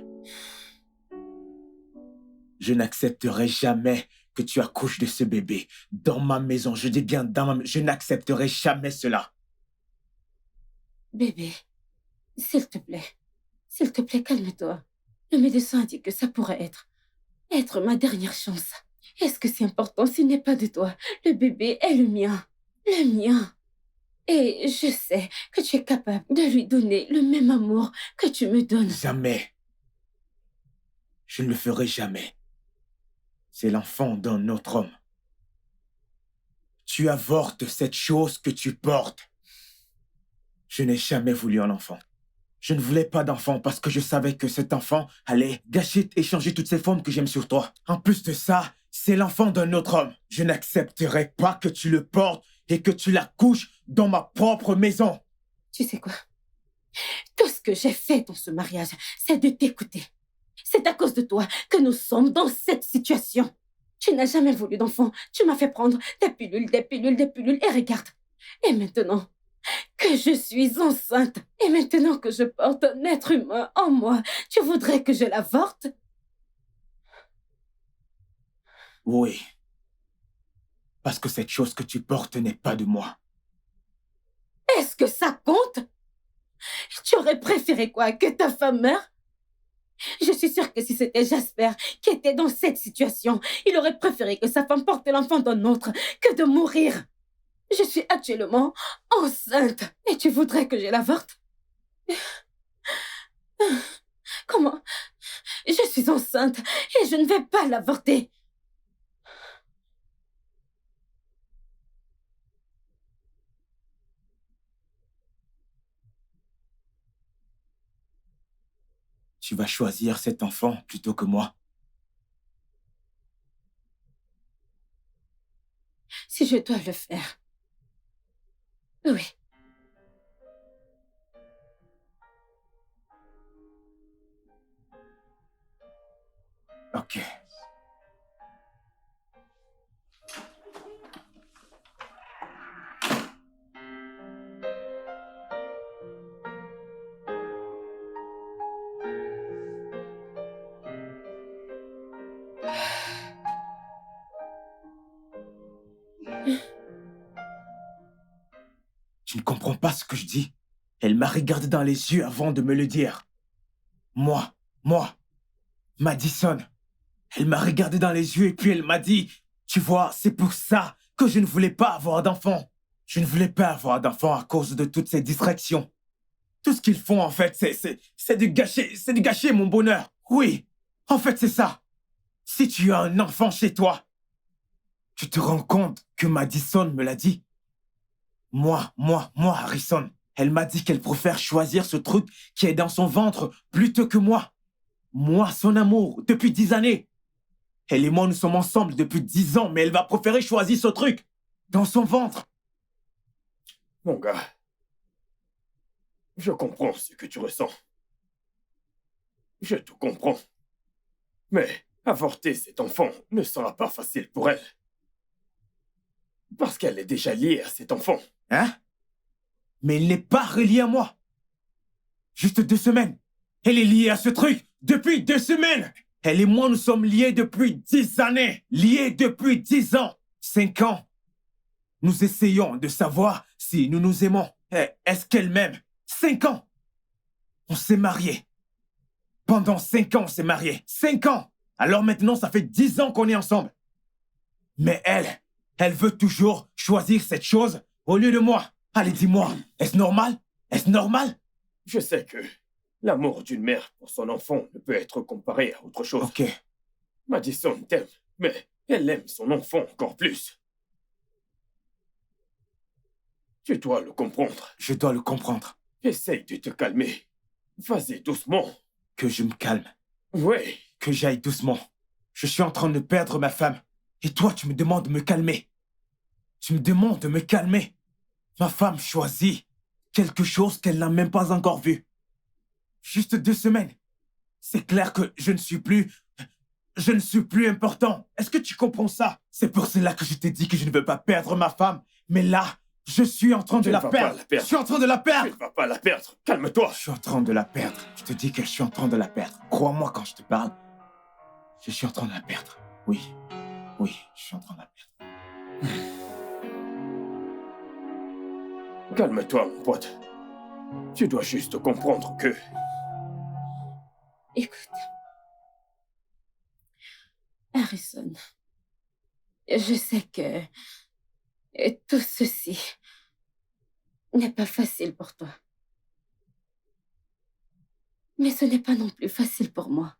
Je n'accepterai jamais que tu accouches de ce bébé dans ma maison. Je dis bien dans ma maison. Je n'accepterai jamais cela. Bébé, s'il te plaît, calme-toi. Le médecin a dit que ça pourrait être ma dernière chance. Est-ce que c'est important s'il n'est pas de toi? Le bébé est le mien. Le mien. Et je sais que tu es capable de lui donner le même amour que tu me donnes. Jamais. Je ne le ferai jamais. C'est l'enfant d'un autre homme. Tu avortes cette chose que tu portes. Je n'ai jamais voulu un enfant. Je ne voulais pas d'enfant parce que je savais que cet enfant allait gâcher et changer toutes ces formes que j'aime sur toi. En plus de ça, c'est l'enfant d'un autre homme. Je n'accepterai pas que tu le portes et que tu l'accouches dans ma propre maison. Tu sais quoi? Tout ce que j'ai fait dans ce mariage, c'est de t'écouter. C'est à cause de toi que nous sommes dans cette situation. Tu n'as jamais voulu d'enfant. Tu m'as fait prendre des pilules, et regarde. Et maintenant que je suis enceinte, et maintenant que je porte un être humain en moi, tu voudrais que je l'avorte? Oui. Parce que cette chose que tu portes n'est pas de moi. Est-ce que ça compte? Tu aurais préféré quoi? Que ta femme meure? Je suis sûre que si c'était Jasper qui était dans cette situation, il aurait préféré que sa femme porte l'enfant d'un autre que de mourir. Je suis actuellement enceinte et tu voudrais que je l'avorte? Comment? Je suis enceinte et je ne vais pas l'avorter. Tu vas choisir cet enfant plutôt que moi. Si je dois le faire. Oui. Ok. Tu ne comprends pas ce que je dis? Elle m'a regardé dans les yeux avant de me le dire. Moi, Madison. Elle m'a regardé dans les yeux et puis elle m'a dit, tu vois, c'est pour ça que je ne voulais pas avoir d'enfant. Je ne voulais pas avoir d'enfant à cause de toutes ces distractions. Tout ce qu'ils font, en fait, c'est de gâcher mon bonheur. Oui, en fait, c'est ça. Si tu as un enfant chez toi, tu te rends compte que Madison me l'a dit. Moi, Harrison. Elle m'a dit qu'elle préfère choisir ce truc qui est dans son ventre plutôt que moi. Moi, son amour, depuis 10 années. Elle et moi, nous sommes ensemble depuis 10 ans, mais elle va préférer choisir ce truc dans son ventre. Mon gars, je comprends ce que tu ressens. Je te comprends. Mais avorter cet enfant ne sera pas facile pour elle. Parce qu'elle est déjà liée à cet enfant. Hein? Mais il n'est pas relié à moi. Juste 2 semaines. Elle est liée à ce truc depuis 2 semaines. Elle et moi, nous sommes liés depuis 10 années. Liés depuis 10 ans. 5 ans. Nous essayons de savoir si nous nous aimons. Est-ce qu'elle m'aime? 5 ans. On s'est mariés. Pendant 5 ans, on s'est mariés. 5 ans. Alors maintenant, ça fait 10 ans qu'on est ensemble. Mais elle veut toujours choisir cette chose au lieu de moi. Allez, dis-moi, est-ce normal? Est-ce normal? Je sais que l'amour d'une mère pour son enfant ne peut être comparé à autre chose. Ok. Madison t'aime, mais elle aime son enfant encore plus. Tu dois le comprendre. Je dois le comprendre. Essaye de te calmer. Vas-y doucement. Que je me calme. Oui. Que j'aille doucement. Je suis en train de perdre ma femme. Et toi, tu me demandes de me calmer. Tu me demandes de me calmer. Ma femme choisit quelque chose qu'elle n'a même pas encore vu. Juste 2 semaines. C'est clair que je ne suis plus important. Est-ce que tu comprends ça? C'est pour cela que je t'ai dit que je ne veux pas perdre ma femme. Mais là, je suis en train de la perdre. Je suis en train de la Tu perdre. ne vas pas la perdre. Calme-toi. Je suis en train de la perdre. Je te dis que je suis en train de la perdre. Crois-moi quand je te parle. Je suis en train de la perdre. Oui. Oui, je suis en train de la perdre. Calme-toi, mon pote. Tu dois juste comprendre que... Écoute. Harrison, je sais que tout ceci n'est pas facile pour toi. Mais ce n'est pas non plus facile pour moi.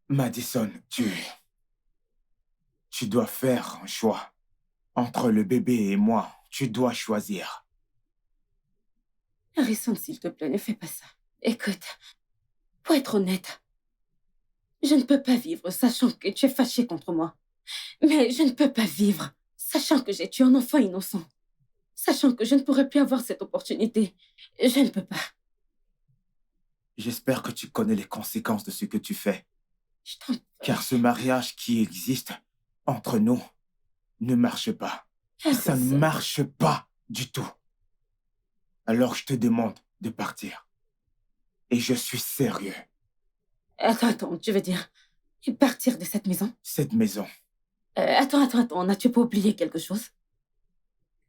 Madison, tu dois faire un choix. Entre le bébé et moi, tu dois choisir. Harrison, s'il te plaît, ne fais pas ça. Écoute, pour être honnête, je ne peux pas vivre sachant que tu es fâché contre moi. Mais je ne peux pas vivre sachant que j'ai tué un enfant innocent. Sachant que je ne pourrai plus avoir cette opportunité. Je ne peux pas. J'espère que tu connais les conséquences de ce que tu fais. Je t'en... Car ce mariage qui existe entre nous ne marche pas. Ça ne Harrison. marche pas du tout. Alors je te demande de partir. Et je suis sérieux. Attends, tu veux dire partir de cette maison? Cette maison, Attends, n'as-tu pas oublié quelque chose?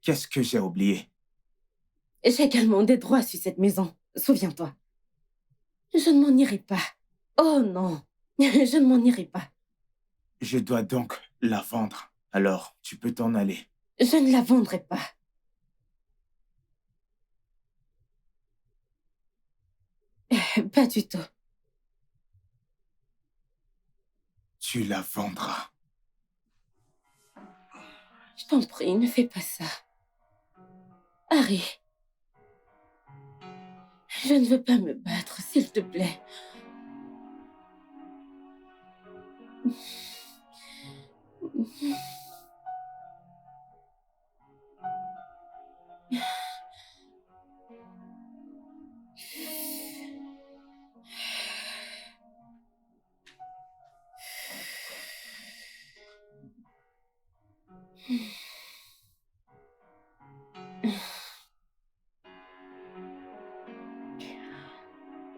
qu'est-ce que j'ai oublié? J'ai également des droits sur cette maison, souviens-toi. Je ne m'en irai pas. Oh non, je ne m'en irai pas. Je dois donc la vendre. Alors, tu peux t'en aller. Je ne la vendrai pas. Pas du tout. Tu la vendras. Je t'en prie, ne fais pas ça. Harry, je ne veux pas me battre, s'il te plaît.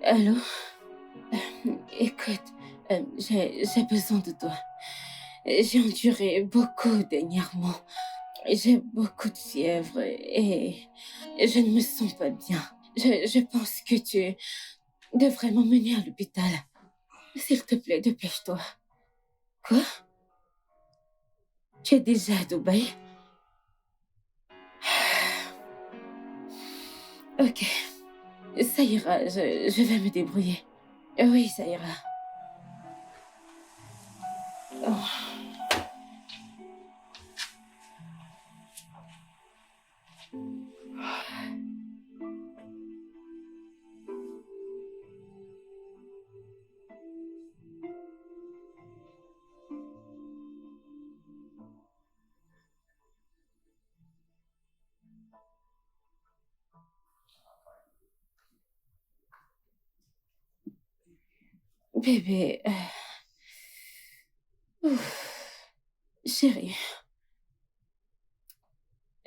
Allô? Écoute, j'ai besoin de toi. J'ai enduré beaucoup dernièrement. J'ai beaucoup de fièvre et je ne me sens pas bien. Je pense que tu devrais m'emmener à l'hôpital. S'il te plaît, dépêche-toi. Quoi? Tu es déjà à Dubaï? Ok, ça ira, je vais me débrouiller. Oui, ça ira. Oh. Bébé, chérie,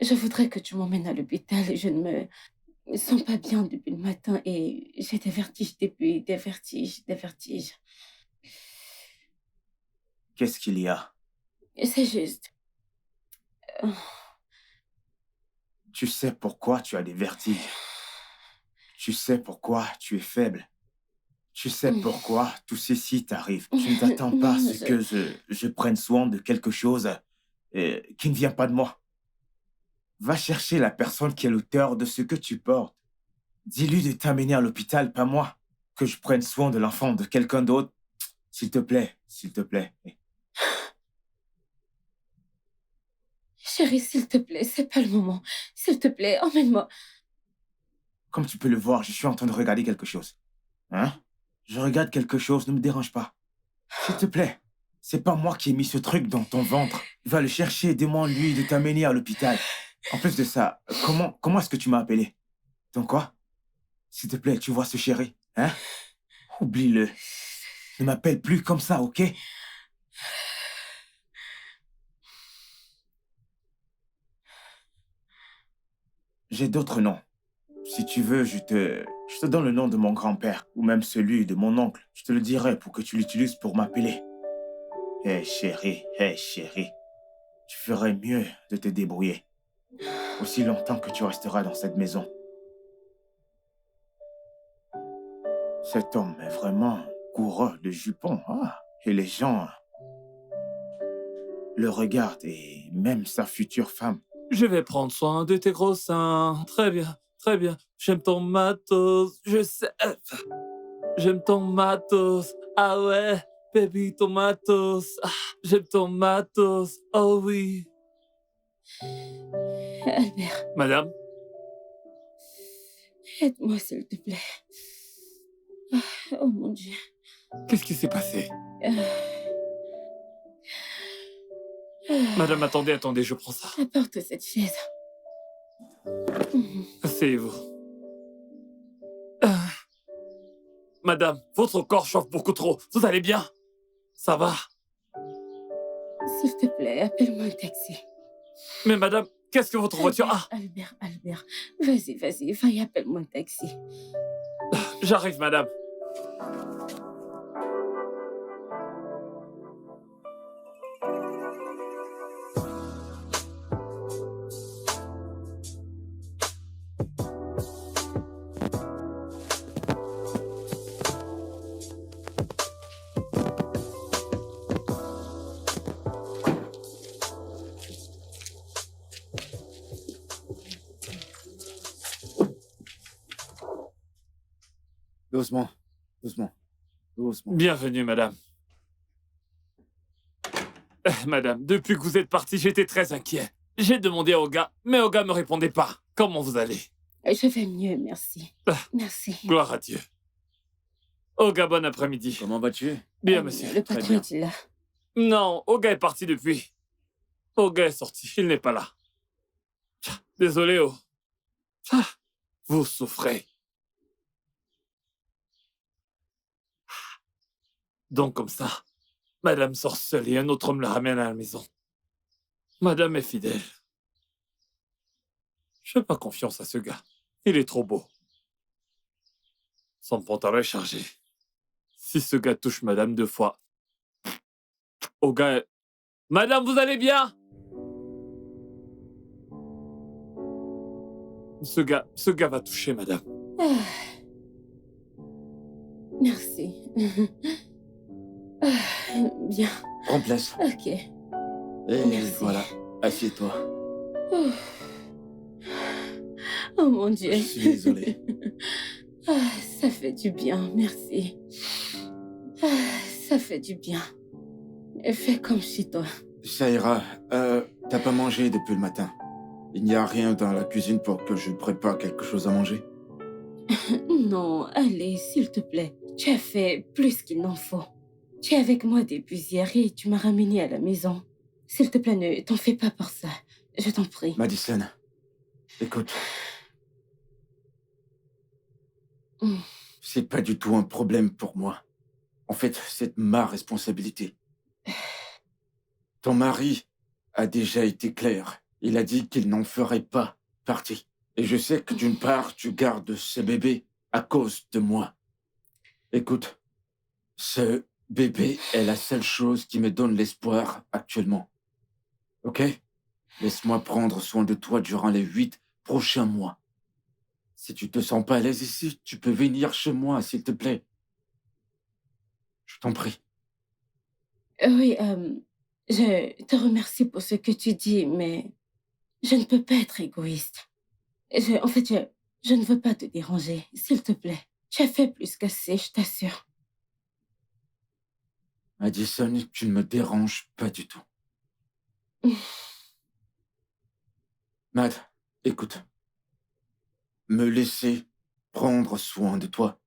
je voudrais que tu m'emmènes à l'hôpital. Je ne me sens pas bien depuis le matin et j'ai des vertiges depuis, des vertiges. Qu'est-ce qu'il y a? C'est juste... Tu sais pourquoi tu as des vertiges. Tu sais pourquoi tu es faible. Tu sais pourquoi tout ceci t'arrive. Tu ne t'attends pas à ce que je prenne soin de quelque chose qui ne vient pas de moi. Va chercher la personne qui est l'auteur de ce que tu portes. Dis-lui de t'amener à l'hôpital, pas moi. Que je prenne soin de l'enfant de quelqu'un d'autre. S'il te plaît, s'il te plaît. Chérie, s'il te plaît, c'est pas le moment. S'il te plaît, emmène-moi. Comme tu peux le voir, je suis en train de regarder quelque chose. Hein? Je regarde quelque chose, ne me dérange pas. S'il te plaît, c'est pas moi qui ai mis ce truc dans ton ventre. Va le chercher, demande-lui de t'amener à l'hôpital. En plus de ça, comment est-ce que tu m'as appelé? Donc quoi? S'il te plaît, tu vois ce chéri, hein? Oublie-le. Ne m'appelle plus comme ça, ok? J'ai d'autres noms. Si tu veux, je te donne le nom de mon grand-père, ou même celui de mon oncle. Je te le dirai pour que tu l'utilises pour m'appeler. Hé chérie, tu ferais mieux de te débrouiller. Aussi longtemps que tu resteras dans cette maison. Cet homme est vraiment coureur de jupons. Ah, et les gens le regardent, et même sa future femme. Je vais prendre soin de tes gros seins. Très bien, très bien. J'aime ton matos, je sais. J'aime ton matos. Ah ouais, baby, ton matos. Ah, j'aime ton matos. Oh oui. Albert, Madame, aide-moi, s'il te plaît. Oh mon Dieu. qu'est-ce qui s'est passé? Euh, Madame, attendez, je prends ça. Apporte cette chaise. Asseyez-vous. Madame, votre corps chauffe beaucoup trop. Vous allez bien? Ça va? S'il te plaît, appelle-moi un taxi. Mais madame, qu'est-ce que votre voiture... Ah, Albert. Vas-y, va et appelle-moi un taxi. j'arrive, madame. Doucement. Bienvenue, madame. Madame, depuis que vous êtes partie, j'étais très inquiet. J'ai demandé à Oga, mais Oga me répondait pas. Comment vous allez? Je vais mieux, merci. Merci. Gloire à Dieu. Oga, bon après-midi. Comment vas-tu? Bien, monsieur. Le Très patron bien. est-il là? Non, Oga est parti depuis. Oga est sorti, il n'est pas là. Désolé, Oh. Vous souffrez. Donc comme ça, madame sort seule et un autre homme la ramène à la maison. Madame est fidèle. Je fais pas confiance à ce gars. Il est trop beau. Son pantalon est chargé. Si ce gars touche madame 2 fois... Au gars... Madame, vous allez bien? Ce gars va toucher madame. Ah. Merci. Bien. Prends place. Ok. Et Merci. voilà, assieds-toi. Oh mon Dieu. Je suis désolé. Ça fait du bien, merci. Ça fait du bien. Fais comme chez toi. Ça ira. T'as pas mangé depuis le matin. Il n'y a rien dans la cuisine pour que je prépare quelque chose à manger. Non, allez, s'il te plaît. Tu as fait plus qu'il n'en faut. Tu es avec moi depuis hier et tu m'as ramené à la maison. S'il te plaît, ne t'en fais pas pour ça. Je t'en prie. Madison, écoute. C'est pas du tout un problème pour moi. En fait, c'est ma responsabilité. Ton mari a déjà été clair. Il a dit qu'il n'en ferait pas partie. Et je sais que d'une part, tu gardes ce bébé à cause de moi. Écoute, ce Bébé est la seule chose qui me donne l'espoir actuellement. Ok? Laisse-moi prendre soin de toi durant les 8 prochains mois. Si tu te sens pas à l'aise ici, tu peux venir chez moi, s'il te plaît. Je t'en prie. Oui, je te remercie pour ce que tu dis, mais je ne peux pas être égoïste. En fait, je ne veux pas te déranger, s'il te plaît. Tu as fait plus qu'assez, je t'assure. Addison, tu ne me déranges pas du tout. Matt, écoute. Me laisser prendre soin de toi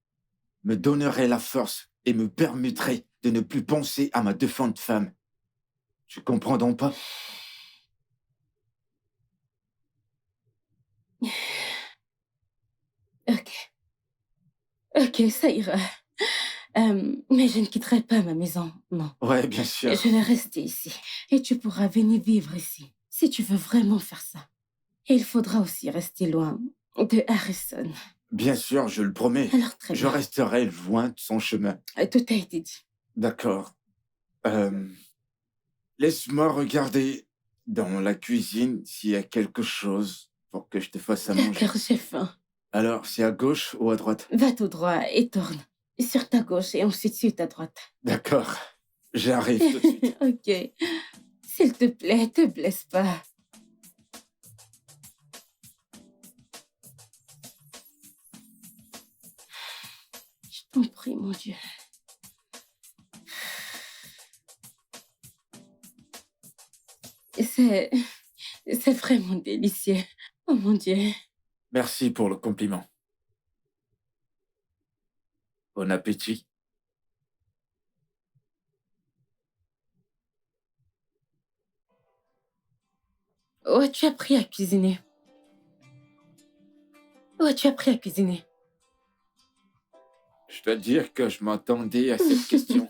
me donnerait la force et me permettrait de ne plus penser à ma défunte femme. Tu comprends donc pas? Ok, ok, ça ira. Mais je ne quitterai pas ma maison, non. Ouais, bien sûr. Je vais rester ici. Et tu pourras venir vivre ici, si tu veux vraiment faire ça. Et il faudra aussi rester loin de Harrison. Bien sûr, je le promets. Alors très Je bien. resterai loin de son chemin. Tout a été dit. D'accord. Laisse-moi regarder dans la cuisine s'il y a quelque chose pour que je te fasse à manger. D'accord, j'ai faim. Alors, c'est à gauche ou à droite? Va tout droit et tourne. Sur ta gauche et ensuite sur ta droite. D'accord. J'arrive tout de suite. Ok. S'il te plaît, te blesse pas. Je t'en prie, mon Dieu. C'est... C'est vraiment délicieux. Oh mon Dieu. Merci pour le compliment. Bon appétit. Où as-tu appris à cuisiner? Où as-tu appris à cuisiner? Je dois dire que je m'attendais à cette question.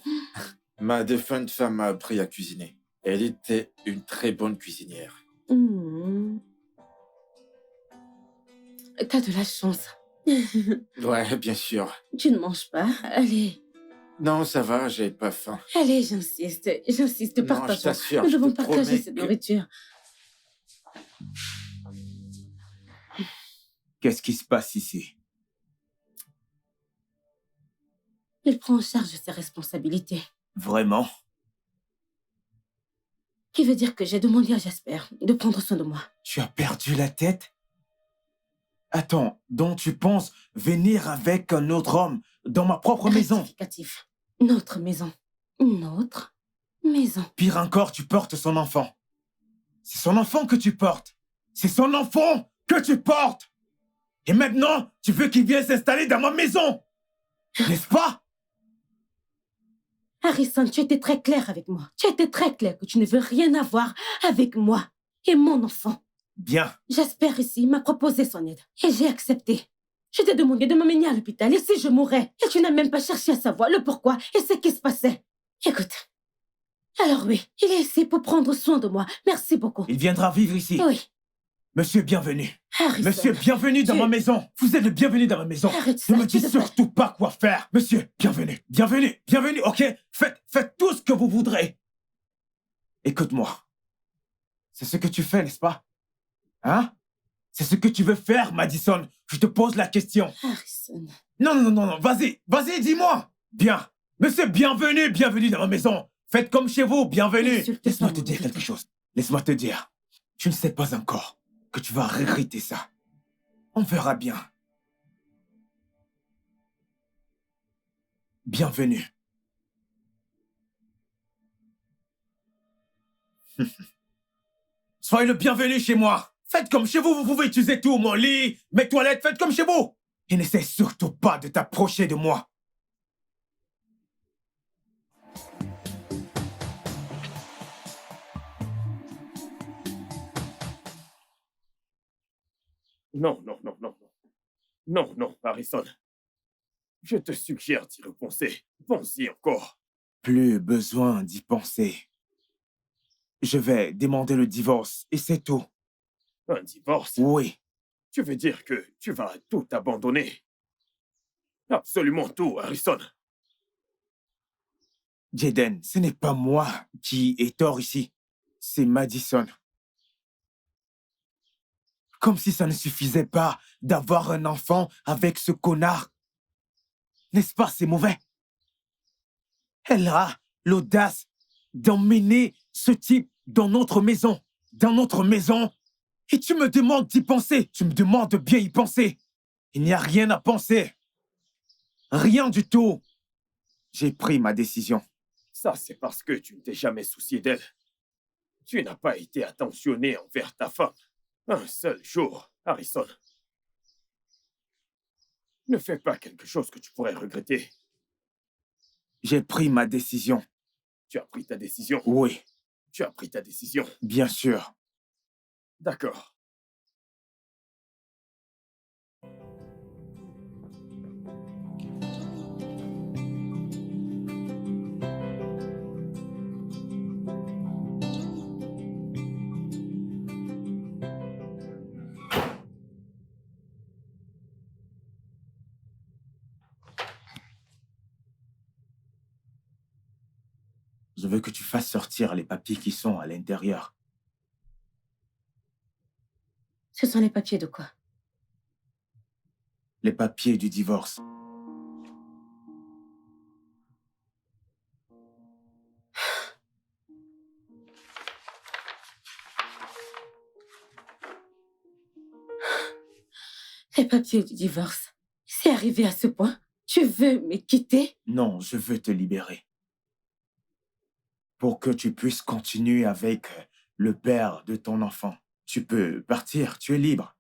Ma défunte femme m'a appris à cuisiner. Elle était une très bonne cuisinière. Hmm. T'as de la chance. Ouais, bien sûr. Tu ne manges pas? Allez, Non, ça va, j'ai pas faim. allez, j'insiste. J'insiste, Non, je partageons. t'assure, Nous je devons te partager promets cette que- nourriture. Qu'est-ce qui se passe ici? Il prend en charge ses responsabilités. Vraiment? Qui veut dire que j'ai demandé à Jasper de prendre soin de moi. Tu as perdu la tête? Attends, donc tu penses venir avec un autre homme dans ma propre maison? Rectificatif. Notre maison. Notre maison. Pire encore, tu portes son enfant. C'est son enfant que tu portes. C'est son enfant que tu portes. Et maintenant, tu veux qu'il vienne s'installer dans ma maison. N'est-ce pas? Harrison, tu étais très clair avec moi. Tu étais très clair que tu ne veux rien avoir avec moi et mon enfant. Bien. Jasper ici m'a proposé son aide et j'ai accepté. Je t'ai demandé de m'emmener à l'hôpital et si je mourais, et tu n'as même pas cherché à savoir le pourquoi et ce qui se passait. Écoute. Alors oui, il est ici pour prendre soin de moi. Merci beaucoup. Il viendra vivre ici. Oui, Monsieur, bienvenue. Harrison. Monsieur, bienvenue dans Tu- ma maison. Vous êtes le bienvenu dans ma maison. Arrête ça, Ne me tu dites devrais- surtout pas quoi faire. Monsieur, bienvenue. Bienvenue. Bienvenue, ok? Faites tout ce que vous voudrez. Écoute-moi. C'est ce que tu fais, n'est-ce pas? Hein? C'est ce que tu veux faire, Madison? Je te pose la question. Harrison. Non. Vas-y, dis-moi. Bien. Monsieur, bienvenue dans ma maison. Faites comme chez vous, bienvenue. Insulte pas Laisse-moi te mon dire hôpital. quelque chose. Laisse-moi te dire. Tu ne sais pas encore que tu vas regretter ça. On verra bien. Bienvenue. Soyez le bienvenu chez moi. Faites comme chez vous, vous pouvez utiliser tout, mon lit, mes toilettes, faites comme chez vous. Et n'essaie surtout pas de t'approcher de moi. Non. Non, Harrison. Je te suggère d'y repenser. Pense-y encore. Plus besoin d'y penser. Je vais demander le divorce et c'est tout. Un divorce? Oui, Tu veux dire que tu vas tout abandonner? Absolument tout, Harrison. Jaden, ce n'est pas moi qui ai tort ici. C'est Madison. Comme si ça ne suffisait pas d'avoir un enfant avec ce connard. N'est-ce pas, c'est mauvais? Elle a l'audace d'emmener ce type dans notre maison. Dans notre maison. Et tu me demandes d'y penser. Tu me demandes de bien y penser. Il n'y a rien à penser. Rien du tout. J'ai pris ma décision. Ça, c'est parce que tu ne t'es jamais soucié d'elle. Tu n'as pas été attentionné envers ta femme. Un seul jour, Harrison. Ne fais pas quelque chose que tu pourrais regretter. J'ai pris ma décision. Tu as pris ta décision? Oui, Tu as pris ta décision. bien sûr. D'accord. Je veux que tu fasses sortir les papiers qui sont à l'intérieur. Ce sont les papiers de quoi? Les papiers du divorce. Les papiers du divorce. C'est arrivé à ce point? Tu veux me quitter? Non, je veux te libérer. Pour que tu puisses continuer avec le père de ton enfant. Tu peux partir, tu es libre.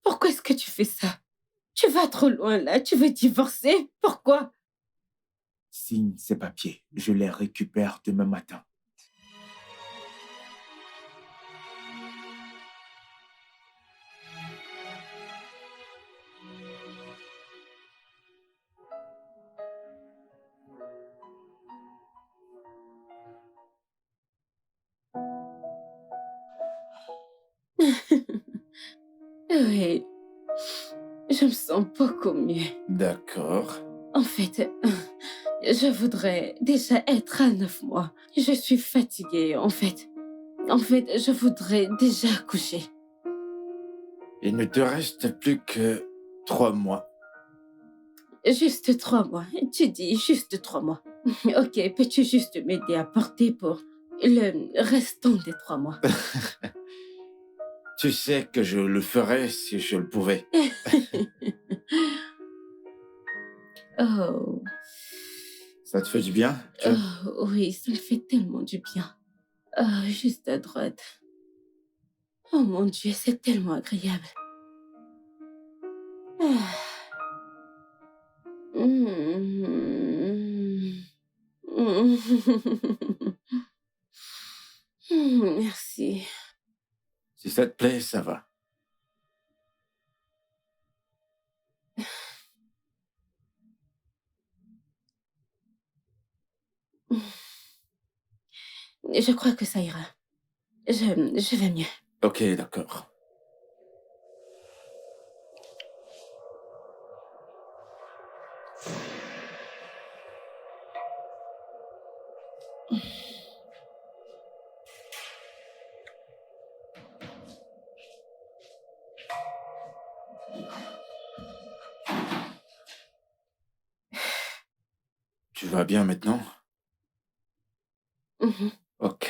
Pourquoi est-ce que tu fais ça? Tu vas trop loin là, tu veux divorcer? Pourquoi? Signe ces papiers, je les récupère demain matin. Oui, je me sens beaucoup mieux. D'accord. En fait, je voudrais déjà être à 9 mois. Je suis fatiguée, en fait. En fait, je voudrais déjà accoucher. Il ne te reste plus que 3 mois. Juste 3 mois. Tu dis juste 3 mois. Ok, peux-tu juste m'aider à porter pour le restant des 3 mois? Tu sais que je le ferais si je le pouvais. Oh, Ça te fait du bien? oh, oui, ça me fait tellement du bien. Oh, juste à droite. Oh mon Dieu, c'est tellement agréable. Ah. Mm. Merci. Si ça te plaît, ça va. Je crois que ça ira. Je vais mieux. Ok, d'accord. Tu vas bien maintenant? Mhm. Ok.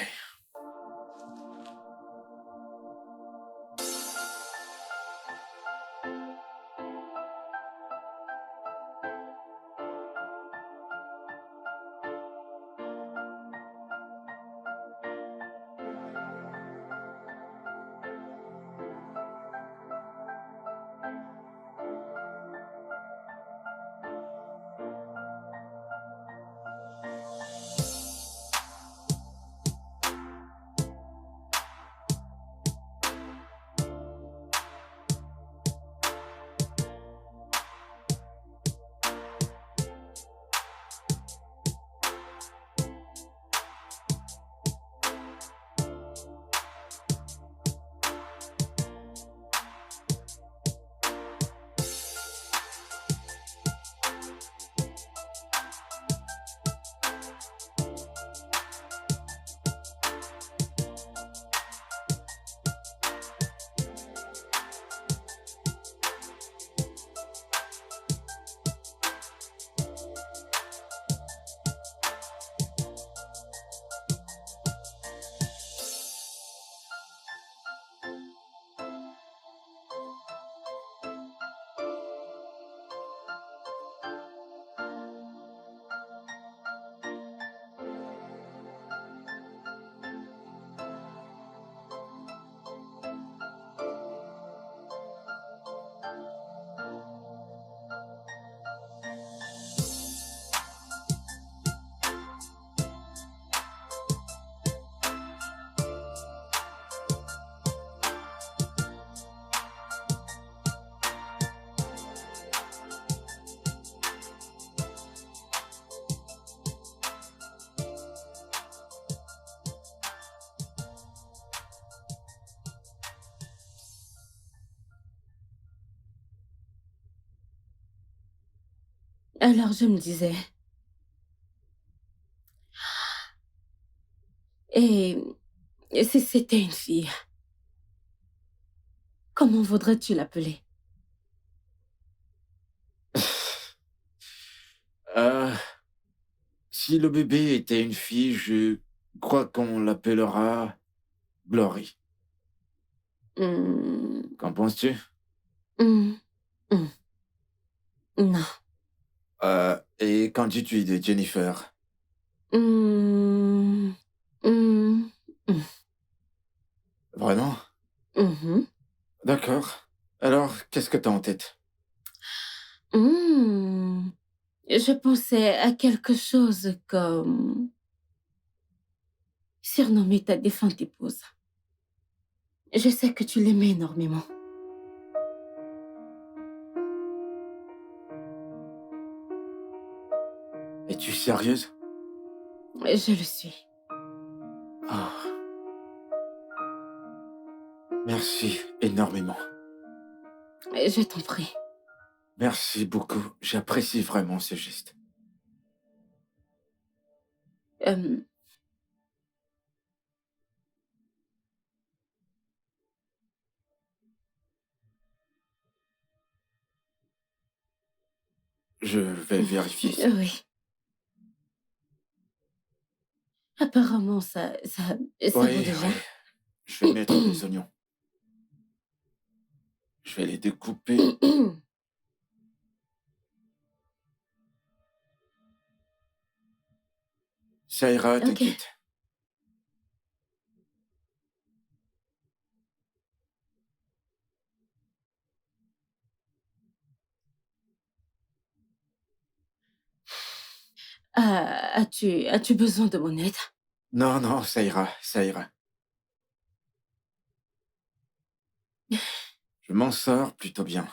Alors je me disais, et si c'était une fille, comment voudrais-tu l'appeler? Euh, Si le bébé était une fille, je crois qu'on l'appellera Glory. Hmm, Qu'en penses-tu? hmm, hmm. Non. Et qu'en dis-tu de Jennifer? Hmm, hmm, hmm, Vraiment? mhm. D'accord. Alors, qu'est-ce que t'as en tête? Hmm. Je pensais à quelque chose comme surnommer ta défunte épouse. Je sais que tu l'aimais énormément. Es-tu sérieuse? Je le suis. Ah, merci énormément. Je t'en prie. Merci beaucoup. J'apprécie vraiment ce geste. Euh, Je vais vérifier ça. oui. Apparemment, ça vaut Oui, déjà. oui. Je vais mettre des oignons. Je vais les découper. Ça ira, Ok. t'inquiète. As-tu besoin de mon aide? Non, non, ça ira, ça ira. Je m'en sors plutôt bien.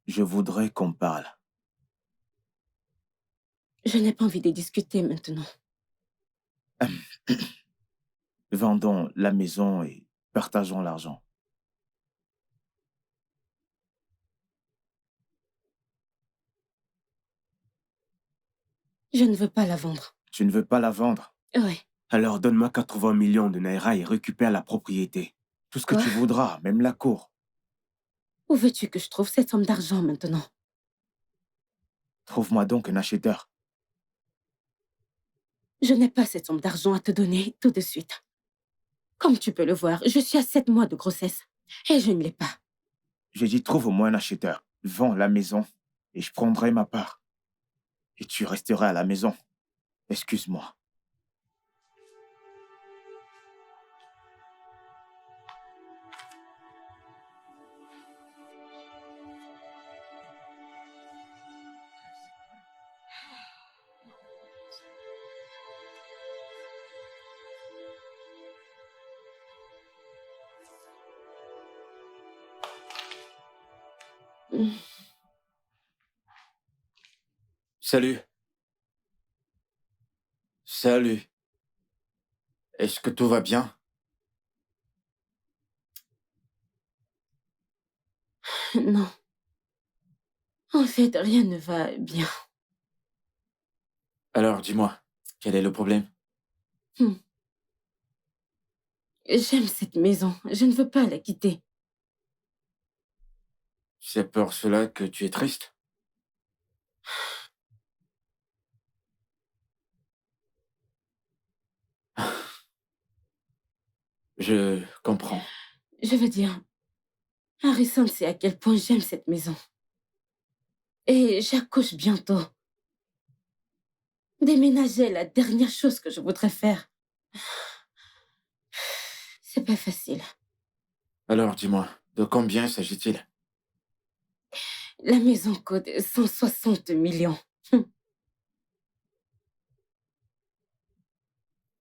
Je voudrais qu'on parle. Je n'ai pas envie de discuter maintenant. Vendons la maison et partageons l'argent. Je ne veux pas la vendre. Tu ne veux pas la vendre? Oui. Alors donne-moi 80 millions de naira et récupère la propriété. Tout ce que Quoi? tu voudras, même la cour. Où veux-tu que je trouve cette somme d'argent maintenant? Trouve-moi donc un acheteur. Je n'ai pas cette somme d'argent à te donner tout de suite. Comme tu peux le voir, je suis à 7 mois de grossesse et je ne l'ai pas. J'ai dit trouve au moins un acheteur. Vends la maison et je prendrai ma part. Et tu resteras à la maison. Excuse-moi. Hmm. Salut. Salut. Est-ce que tout va bien? Non. En fait, rien ne va bien. Alors, dis-moi, quel est le problème? Hmm. J'aime cette maison. Je ne veux pas la quitter. C'est pour cela que tu es triste? Je comprends. Je veux dire, Harrison sait à quel point j'aime cette maison. Et j'accouche bientôt. Déménager est la dernière chose que je voudrais faire. C'est pas facile. Alors, dis-moi, de combien s'agit-il? La maison coûte 160 millions.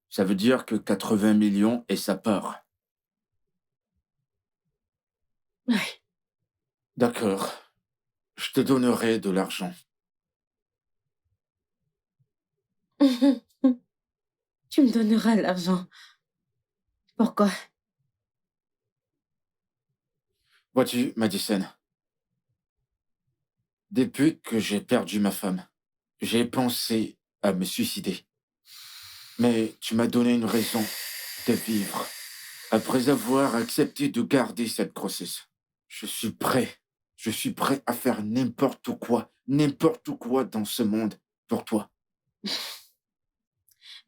Ça veut dire que 80 millions est sa part. Ouais. D'accord. Je te donnerai de l'argent. Tu me donneras l'argent. Pourquoi? Vois-tu, Madison, depuis que j'ai perdu ma femme, j'ai pensé à me suicider. Mais tu m'as donné une raison de vivre. Après avoir accepté de garder cette grossesse, je suis prêt. Je suis prêt à faire n'importe quoi dans ce monde pour toi.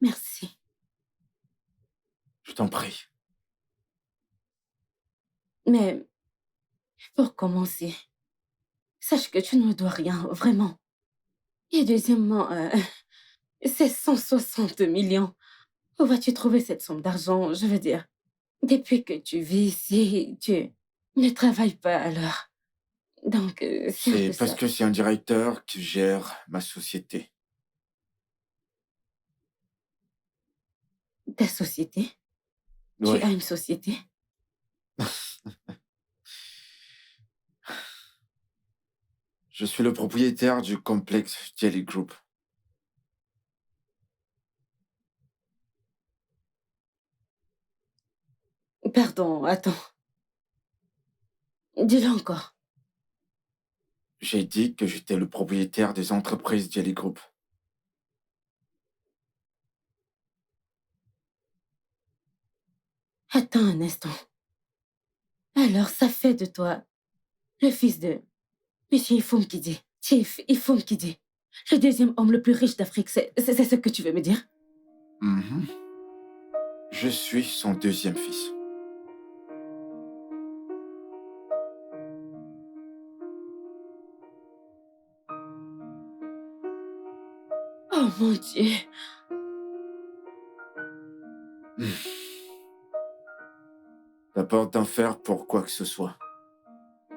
Merci. Je t'en prie. Mais pour commencer, sache que tu ne me dois rien, vraiment. Et deuxièmement, c'est 160 millions. Où vas-tu trouver cette somme d'argent? Je veux dire, depuis que tu vis ici, tu ne travailles pas alors. Donc, c'est un C'est peu parce ça. que c'est un directeur qui gère ma société. Ta société? Tu Oui, as une société? je suis le propriétaire du complexe Jelly Group. Pardon, attends. Dis-le encore. J'ai dit que j'étais le propriétaire des entreprises Jelly Group. Attends un instant. Alors, ça fait de toi le fils de Monsieur Ifum Kidi. Chief Ifum Kidi. Le deuxième homme le plus riche d'Afrique, c'est ce que tu veux me dire? Mhm. Je suis son deuxième fils. Oh mon Dieu. T'as pas d'en faire pour quoi que ce soit.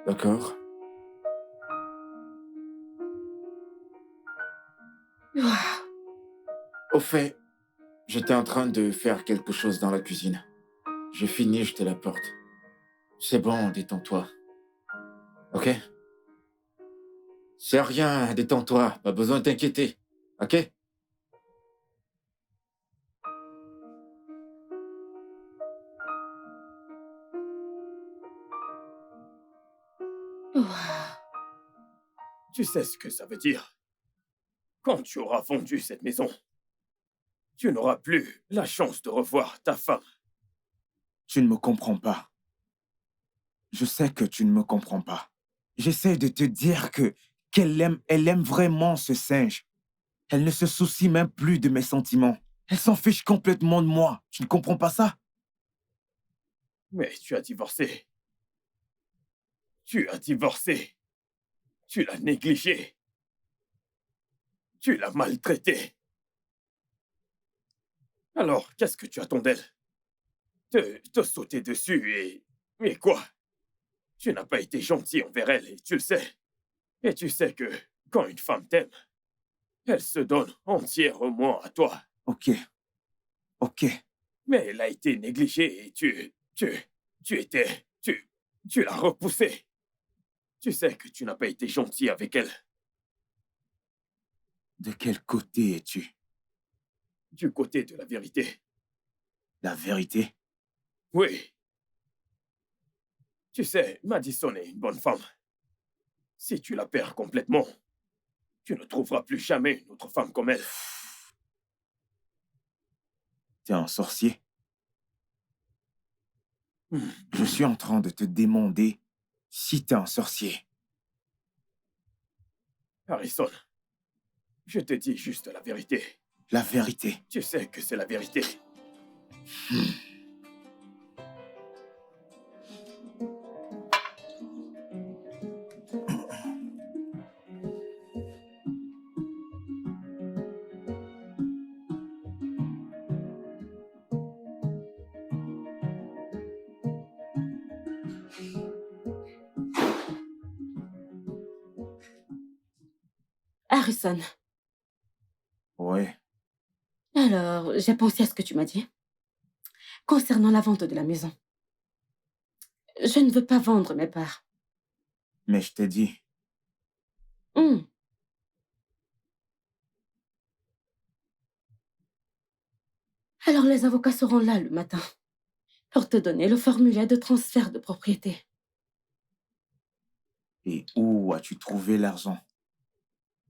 D'accord? Waouh. Au fait, j'étais en train de faire quelque chose dans la cuisine. J'ai fini, je te la porte. C'est bon, détends-toi. Ok? C'est rien, détends-toi. Pas besoin de t'inquiéter. Ok? Waouh. Tu sais ce que ça veut dire? Quand tu auras vendu cette maison, tu n'auras plus la chance de revoir ta femme. Tu ne me comprends pas. Je sais que tu ne me comprends pas. J'essaie de te dire elle aime vraiment ce singe. Elle ne se soucie même plus de mes sentiments. Elle s'en fiche complètement de moi. Tu ne comprends pas ça? Mais tu as divorcé. Tu as divorcé. Tu l'as négligée. Tu l'as maltraitée. Alors, qu'est-ce que tu attends d'elle? Te sauter dessus et... Mais quoi? Tu n'as pas été gentil envers elle et tu le sais. Et tu sais que quand une femme t'aime, elle se donne entièrement à toi. Ok. Ok. Mais elle a été négligée et tu l'as repoussée. Tu sais que tu n'as pas été gentil avec elle. De quel côté es-tu? Du côté de la vérité. La vérité? Oui. Tu sais, Madison est une bonne femme. Si tu la perds complètement, tu ne trouveras plus jamais une autre femme comme elle. T'es un sorcier? Hmm. Je suis en train de te demander si t'es un sorcier. Harrison, je te dis juste la vérité. La vérité. Tu sais que c'est la vérité. Harrison, Ouais. alors, j'ai pensé à ce que tu m'as dit concernant la vente de la maison. Je ne veux pas vendre mes parts. Mais je t'ai dit, Hmm. Alors les avocats seront là le matin pour te donner le formulaire de transfert de propriété. Et où as-tu trouvé l'argent?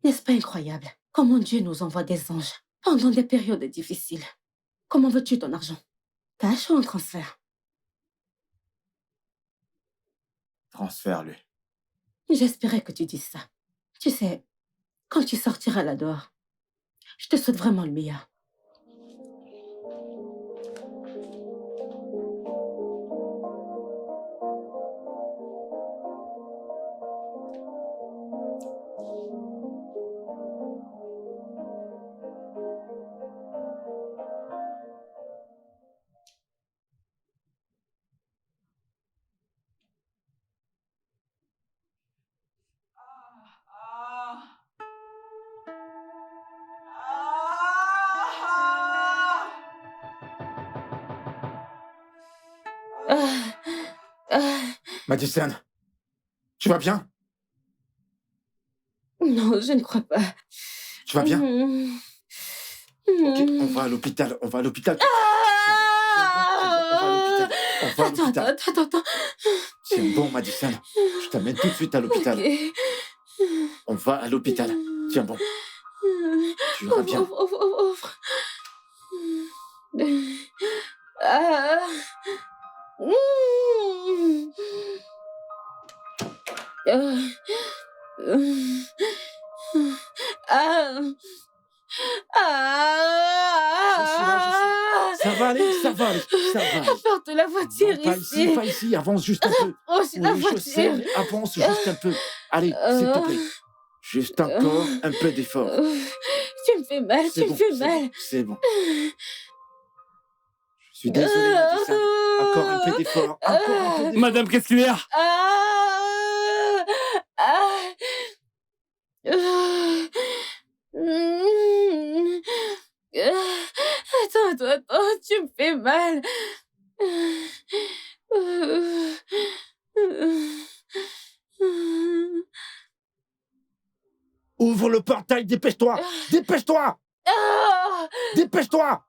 N'est-ce pas incroyable comment Dieu nous envoie des anges pendant des périodes difficiles? Comment veux-tu ton argent? Cash ou en transfert? Transfère-le. J'espérais que tu dises ça. Tu sais, quand tu sortiras là dehors, je te souhaite vraiment le meilleur. Ah, ah, Madison, tu vas bien? non, je ne crois pas. Tu vas bien? Ok, Ok, on va à l'hôpital. On va à l'hôpital. On va à Attends, l'hôpital. attends. C'est bon, Madison. Je t'amène tout de suite à l'hôpital. Ok. On va à l'hôpital. Tiens bon. Tu iras bien. Ouvre. Ah. Ah. Je suis là. Ça va aller, ça va aller. Ça va aller. Apporte la voiture Non, ici. pas ici. Avance juste un peu. Approche la Oui, je sais, voiture. mais avance juste un peu. Allez, s'il te plaît. Juste encore un peu d'effort. Tu me fais mal, C'est bon, c'est bon, c'est bon. Je suis désolé, Madison. Encore un peu d'effort. Encore un peu d'effort. Madame, qu'est-ce qu'il y a? Ah. Ah. Attends, tu me fais mal. Ouvre le portail, dépêche-toi. Dépêche-toi. Ah. Dépêche-toi.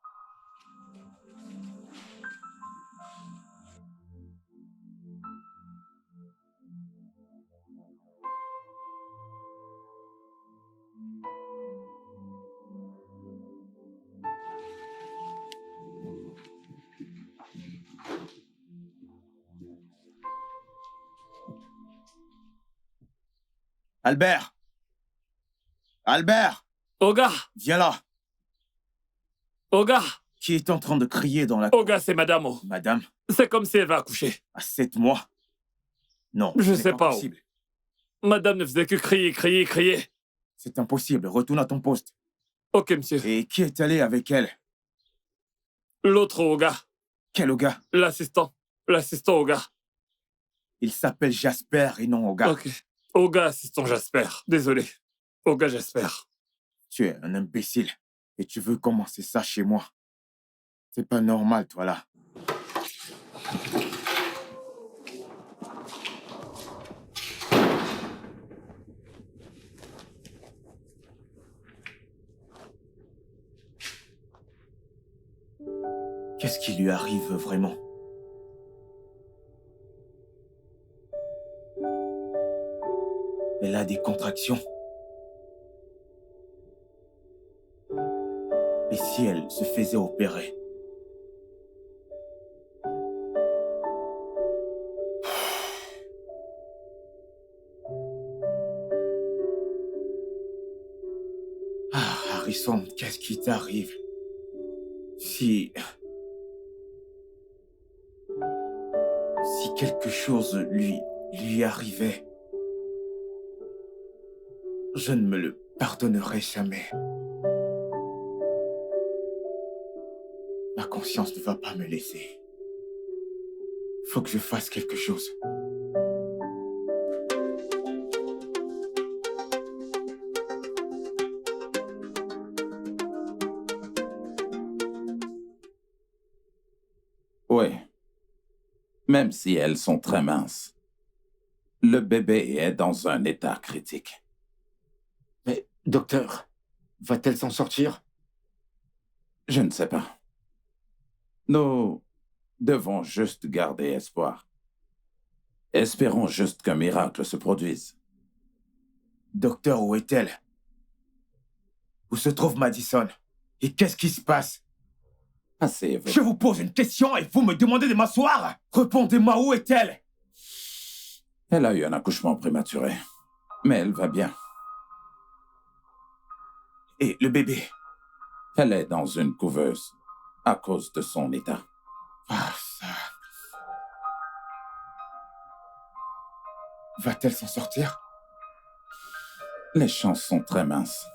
Albert! Albert! Oga! Viens là! Oga! Qui est en train de crier dans la... Oga, c'est Madame O. Madame, C'est comme si elle va accoucher. à 7 mois? Non, Je c'est sais pas où. possible. Madame ne faisait que crier. C'est impossible. Retourne à ton poste. Ok, monsieur. Et qui est allé avec elle? L'autre Oga. Quel Oga? L'assistant Oga. Il s'appelle Jasper et non Oga. Ok. Oga, assistant Jasper. Désolé. Oga Jasper. Tu es un imbécile. Et tu veux commencer ça chez moi. C'est pas normal, toi, là. Qu'est-ce qui lui arrive vraiment? Elle a des contractions. Et si elle se faisait opérer? Ah, Harrison, qu'est-ce qui t'arrive? Si quelque chose lui arrivait, je ne me le pardonnerai jamais. Ma conscience ne va pas me laisser. Faut que je fasse quelque chose. Oui. Même si elles sont très minces, le bébé est dans un état critique. Mais, docteur, va-t-elle s'en sortir? Je ne sais pas. Nous devons juste garder espoir. Espérons juste qu'un miracle se produise. Docteur, où est-elle? Où se trouve Madison? Et qu'est-ce qui se passe? Asseyez-vous. Je vous pose une question et vous me demandez de m'asseoir? Répondez-moi, où est-elle? Elle a eu un accouchement prématuré, mais elle va bien. Et le bébé? Elle est dans une couveuse à cause de son état. Ah, ça... Va-t-elle s'en sortir? Les chances sont très minces.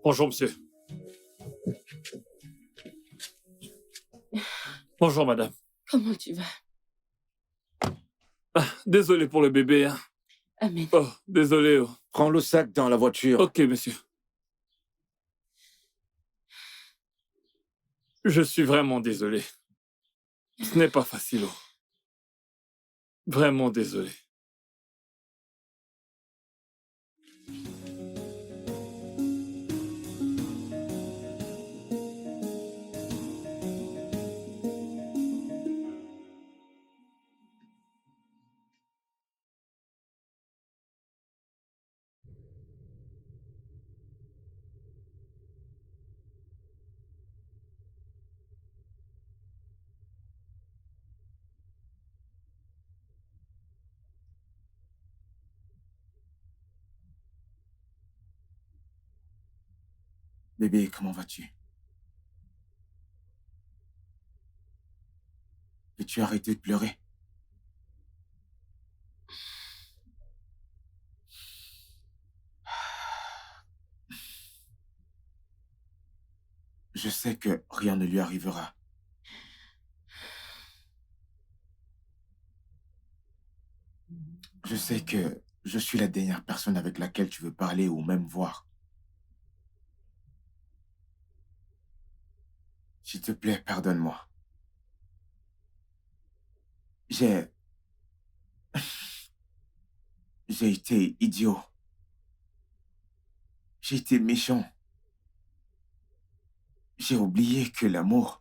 Bonjour, monsieur. Bonjour, madame. Comment tu vas? Désolé pour le bébé. Hein. Amen. Oh, désolé. Oh. Prends le sac dans la voiture. Ok, monsieur. Je suis vraiment désolé. Ce n'est pas facile. Oh. Vraiment désolé. Bébé, comment vas-tu? Peux-tu arrêter de pleurer? Je sais que rien ne lui arrivera. Je sais que je suis la dernière personne avec laquelle tu veux parler ou même voir. S'il te plaît, pardonne-moi. J'ai été idiot. J'ai été méchant. J'ai oublié que l'amour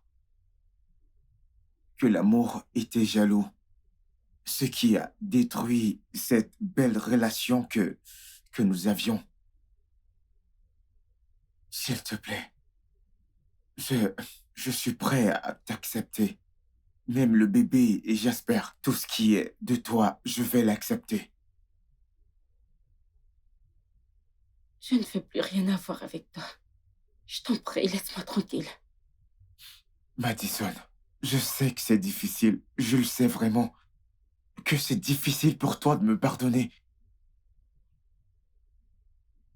était jaloux. Ce qui a détruit cette belle relation que nous avions. S'il te plaît, je suis prêt à t'accepter. Même le bébé et j'espère tout ce qui est de toi, je vais l'accepter. Je ne veux plus rien avoir avec toi. Je t'en prie, laisse-moi tranquille. Madison, je sais que c'est difficile. Je le sais vraiment. Que c'est difficile pour toi de me pardonner.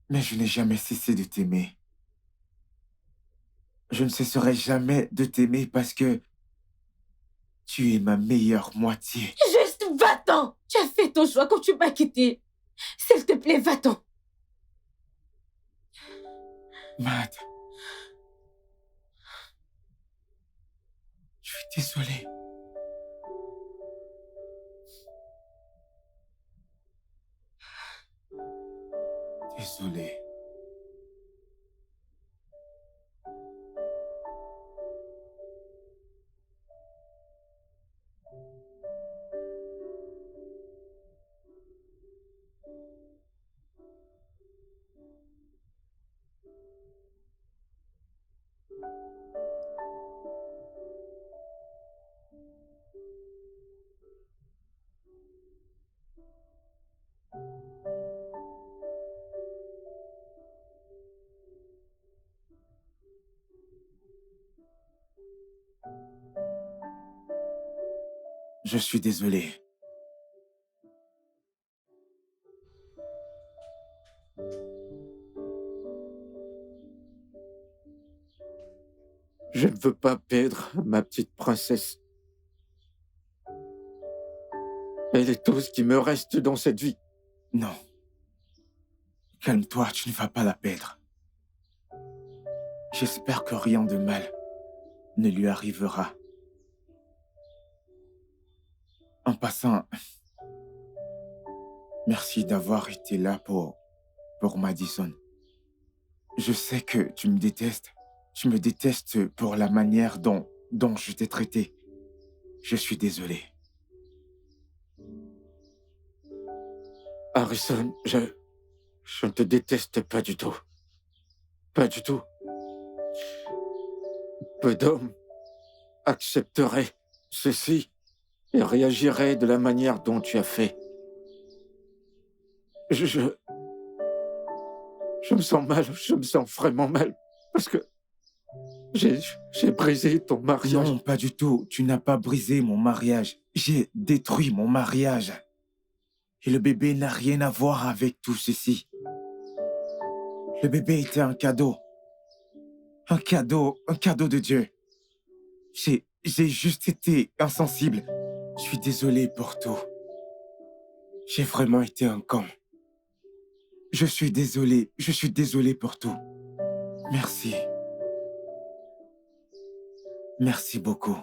Mais je n'ai jamais cessé de t'aimer. Je ne cesserai jamais de t'aimer parce que tu es ma meilleure moitié. Juste va-t'en! Tu as fait ton choix quand tu m'as quitté. S'il te plaît, va-t'en. Mad, je suis désolé. Désolé. Je suis désolé. Je ne veux pas perdre ma petite princesse. Elle est tout ce qui me reste dans cette vie. Non. Calme-toi, tu ne vas pas la perdre. J'espère que rien de mal ne lui arrivera. En passant, merci d'avoir été là pour Madison. Je sais que tu me détestes. Tu me détestes pour la manière dont je t'ai traité. Je suis désolé. Harrison, je ne te déteste pas du tout. Pas du tout. Peu d'hommes accepteraient ceci et réagiraient de la manière dont tu as fait. Je me sens mal, je me sens vraiment mal, parce que j'ai brisé ton mariage. Non, pas du tout. Tu n'as pas brisé mon mariage. J'ai détruit mon mariage. Et le bébé n'a rien à voir avec tout ceci. Le bébé était un cadeau. Un cadeau de Dieu. J'ai juste été insensible. Je suis désolé pour tout. J'ai vraiment été un con. Je suis désolé pour tout. Merci. Merci beaucoup.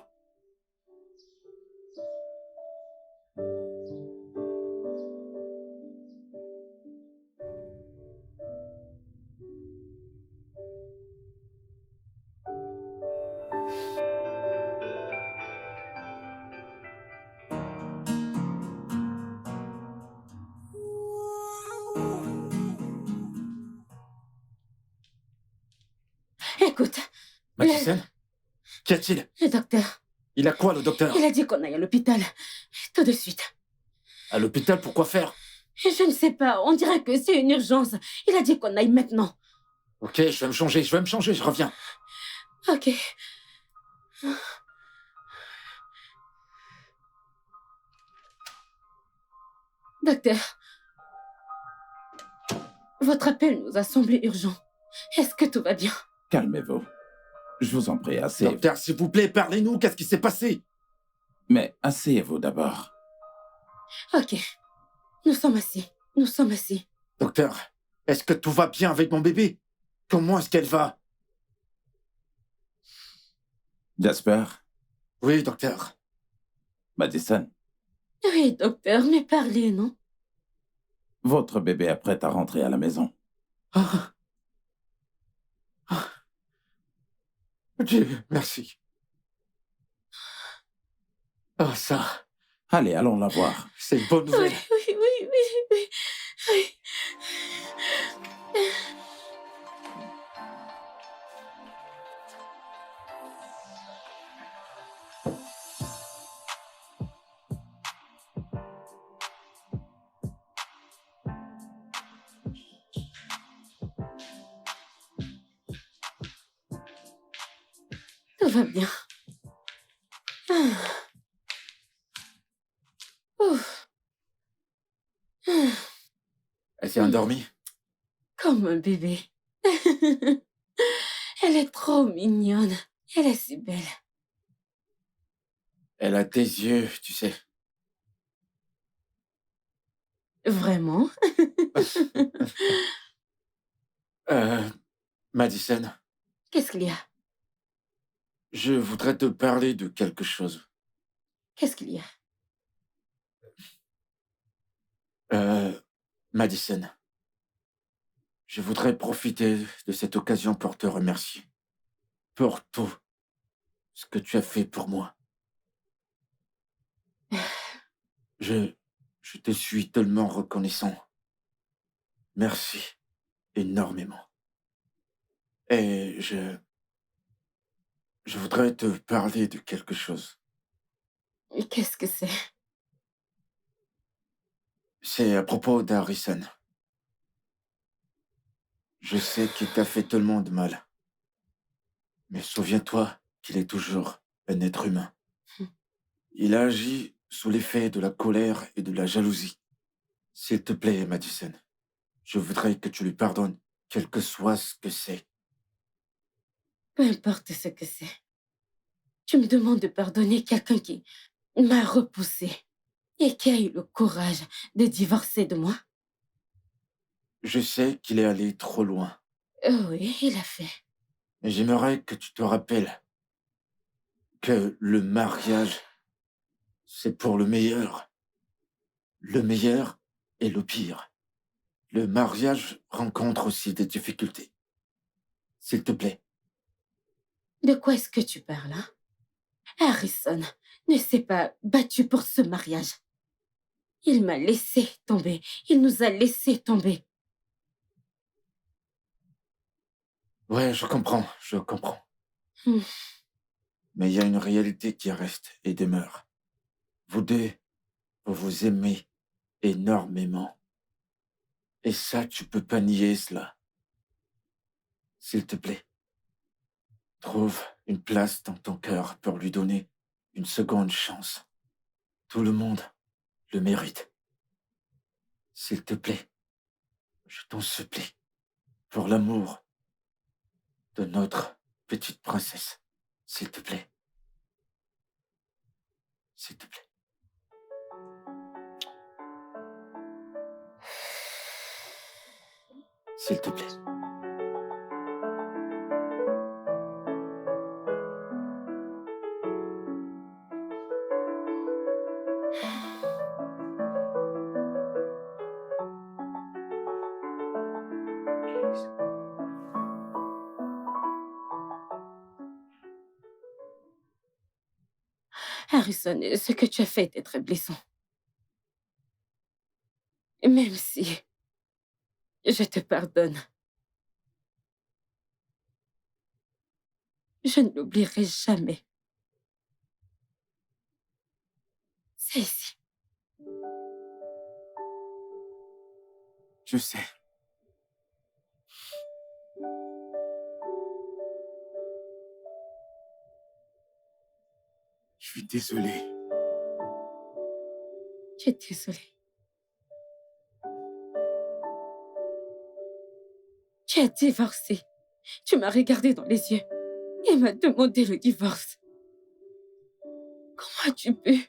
Écoute, Madison, qu'y a-t-il? le docteur, Il a quoi, le docteur? il a dit qu'on aille à l'hôpital. Tout de suite. À l'hôpital, pourquoi faire? Je ne sais pas, on dirait que c'est une urgence. Il a dit qu'on aille maintenant. Ok, je vais me changer, je reviens. Ok. Docteur, votre appel nous a semblé urgent. Est-ce que tout va bien? Calmez-vous. Je vous en prie, asseyez-vous. Docteur, s'il vous plaît, parlez-nous, qu'est-ce qui s'est passé? Mais asseyez-vous d'abord. Ok. Nous sommes assis. Docteur, est-ce que tout va bien avec mon bébé? Comment est-ce qu'elle va? Jasper, Oui, docteur. Madison, Oui, docteur, mais parlez, non? votre bébé est prêt à rentrer à la maison. Ah. Ah. Dieu, merci. Ah, ça, Allez, allons la voir. c'est une bonne nouvelle. Oui. Tout va bien. Ouf. Elle s'est endormie? Comme un bébé. Elle est trop mignonne. Elle est si belle. Elle a tes yeux, tu sais. Vraiment? Madison, Qu'est-ce qu'il y a? je voudrais te parler de quelque chose. Qu'est-ce qu'il y a? Madison, je voudrais profiter de cette occasion pour te remercier. Pour tout ce que tu as fait pour moi. Je te suis tellement reconnaissant. Merci énormément. Et je voudrais te parler de quelque chose. Qu'est-ce que c'est? C'est à propos d'Harrison. Je sais qu'il t'a fait tellement de mal. Mais souviens-toi qu'il est toujours un être humain. Il a agi sous l'effet de la colère et de la jalousie. S'il te plaît, Madison, je voudrais que tu lui pardonnes, quel que soit ce que c'est. Peu importe ce que c'est. Tu me demandes de pardonner quelqu'un qui m'a repoussé et qui a eu le courage de divorcer de moi? Je sais qu'il est allé trop loin, Oui, il a fait. mais j'aimerais que tu te rappelles que le mariage, c'est pour le meilleur. Le meilleur et le pire. Le mariage rencontre aussi des difficultés. S'il te plaît. De quoi est-ce que tu parles, hein? Harrison ne s'est pas battu pour ce mariage. Il m'a laissé tomber. Il nous a laissé tomber. Ouais, je comprends. Hmm. Mais il y a une réalité qui reste et demeure. Vous deux, vous vous aimez énormément. Et ça, tu peux pas nier cela. S'il te plaît, trouve une place dans ton cœur pour lui donner une seconde chance. Tout le monde le mérite. S'il te plaît, je t'en supplie, pour l'amour de notre petite princesse. S'il te plaît. S'il te plaît. S'il te plaît. Harrison, ce que tu as fait était très blessant. Même si je te pardonne, je ne l'oublierai jamais. C'est ici. Je sais. Je suis désolé. Je suis désolée. Tu as divorcé. Tu m'as regardé dans les yeux et m'as demandé le divorce. Comment as-tu pu?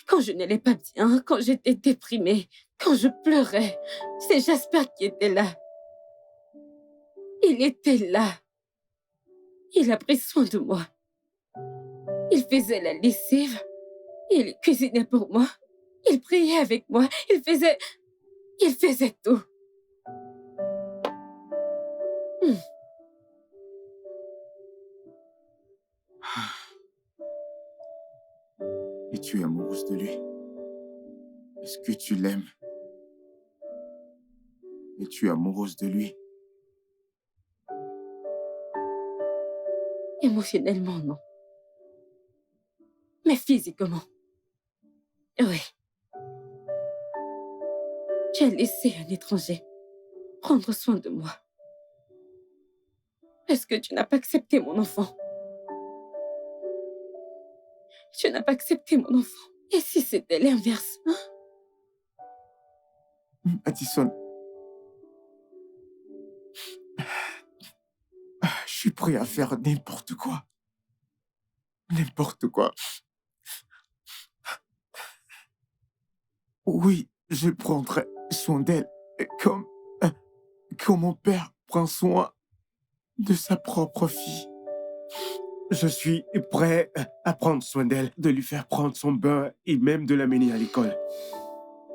Quand je n'allais pas bien, quand j'étais déprimée, quand je pleurais, c'est Jasper qui était là. Il était là. Il a pris soin de moi. Il faisait la lessive. Il cuisinait pour moi. Il priait avec moi. Il faisait tout. Et tu es amoureuse de lui. Est-ce que tu l'aimes? Et tu es amoureuse de lui. Émotionnellement, non. Mais physiquement, oui. Tu as laissé un étranger prendre soin de moi. Est-ce que tu n'as pas accepté mon enfant? Tu n'as pas accepté mon enfant. Et si c'était l'inverse, hein? Madison, je suis prêt à faire n'importe quoi. N'importe quoi. Oui, je prendrai soin d'elle comme mon père prend soin de sa propre fille. Je suis prêt à prendre soin d'elle, de lui faire prendre son bain et même de l'amener à l'école.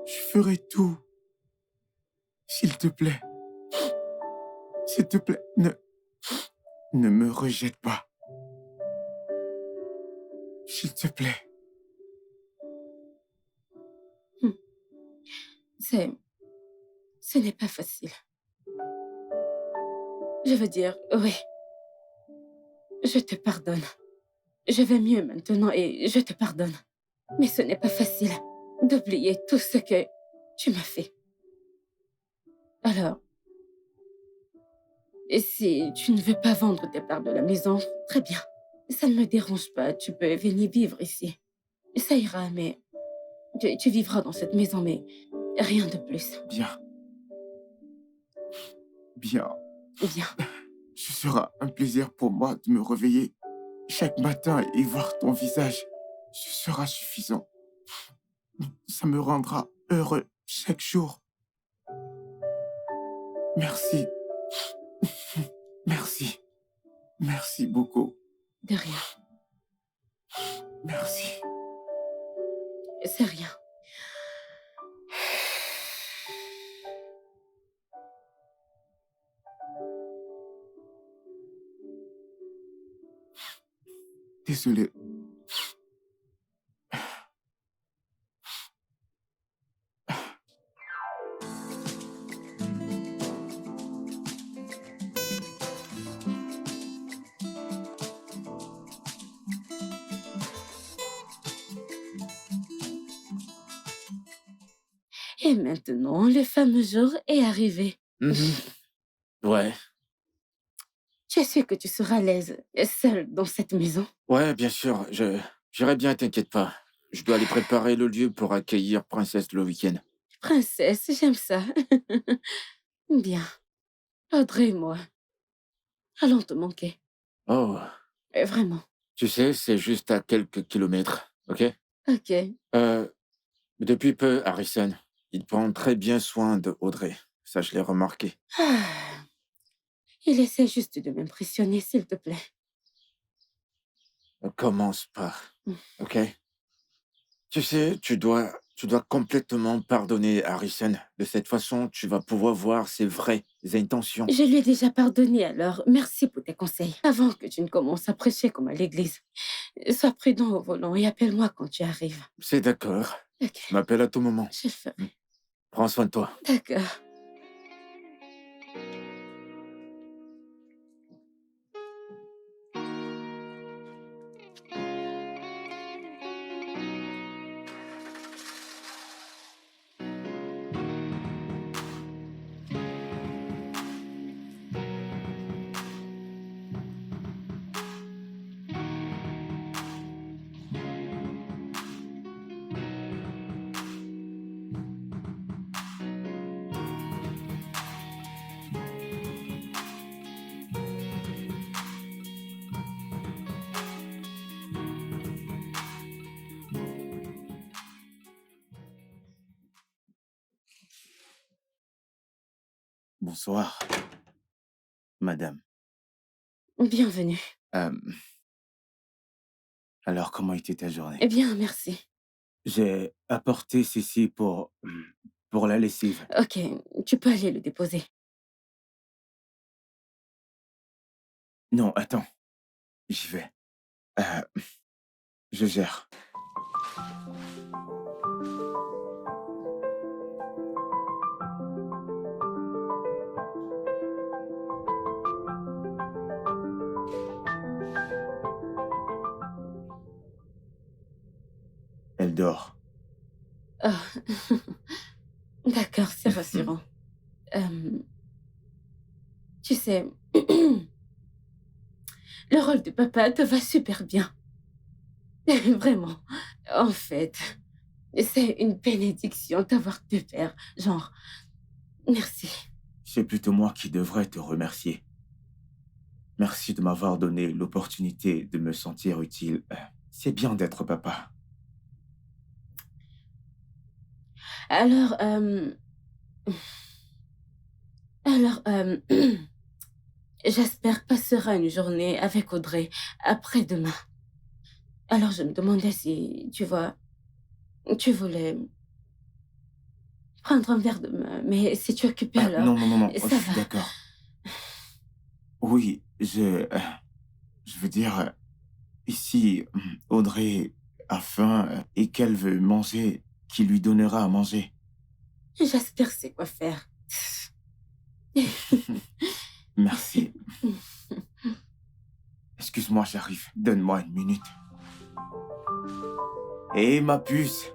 Je ferai tout. S'il te plaît. S'il te plaît, ne me rejette pas. S'il te plaît. Ce n'est pas facile. Je veux dire, oui. Je te pardonne. Je vais mieux maintenant et je te pardonne. Mais ce n'est pas facile d'oublier tout ce que tu m'as fait. Alors, et si tu ne veux pas vendre tes parts de la maison, très bien. Ça ne me dérange pas, tu peux venir vivre ici. Ça ira, mais tu vivras dans cette maison, mais rien de plus. Bien. Bien. Bien. Ce sera un plaisir pour moi de me réveiller chaque matin et voir ton visage. Ce sera suffisant. Ça me rendra heureux chaque jour. Merci. Merci. Merci beaucoup. De rien. Merci. C'est rien. Désolé. Et maintenant, le fameux jour est arrivé. Ouais, Je sais que tu seras à l'aise, seul dans cette maison. ouais, bien sûr, j'irai bien, t'inquiète pas. Je dois aller préparer le lieu pour accueillir Princesse le week-end. Princesse, j'aime ça. Bien. Audrey et moi, allons te manquer. Oh, Vraiment. tu sais, c'est juste à quelques kilomètres, ok? Ok. Depuis peu, Harrison, il prend très bien soin de Audrey. Ça, je l'ai remarqué. Ah. Il essaie juste de m'impressionner, s'il te plaît. Ne commence pas, Mm. ok? Tu sais, tu dois complètement pardonner Harrison. De cette façon, tu vas pouvoir voir ses vraies intentions. Je lui ai déjà pardonné, alors merci pour tes conseils. Avant que tu ne commences à prêcher comme à l'église, sois prudent au volant et appelle-moi quand tu arrives. C'est d'accord. Ok, Tu m'appelles à tout moment. je le ferai. Prends soin de toi. D'accord. Bonsoir, madame. Bienvenue. Euh, Alors, comment était ta journée? Eh bien, merci. J'ai apporté ceci pour la lessive. Ok, tu peux aller le déposer. Non, attends. J'y vais. Euh, je gère. Elle dort. Ah. D'accord, c'est rassurant. Tu sais, le rôle de papa te va super bien. Vraiment. En fait, c'est une bénédiction d'avoir deux pères. Genre, merci. C'est plutôt moi qui devrais te remercier. Merci de m'avoir donné l'opportunité de me sentir utile. C'est bien d'être papa. Alors, alors, j'espère passera une journée avec Audrey après-demain. Alors, je me demandais si, tu vois, tu voulais prendre un verre de main, mais si tu es occupé alors, Non, ça je suis va. d'accord. Oui, je veux dire, ici, Audrey a faim et qu'elle veut manger, qui lui donnera à manger. J'espère c'est quoi faire. Merci. Excuse-moi, j'arrive. Donne-moi une minute. Hé, ma puce.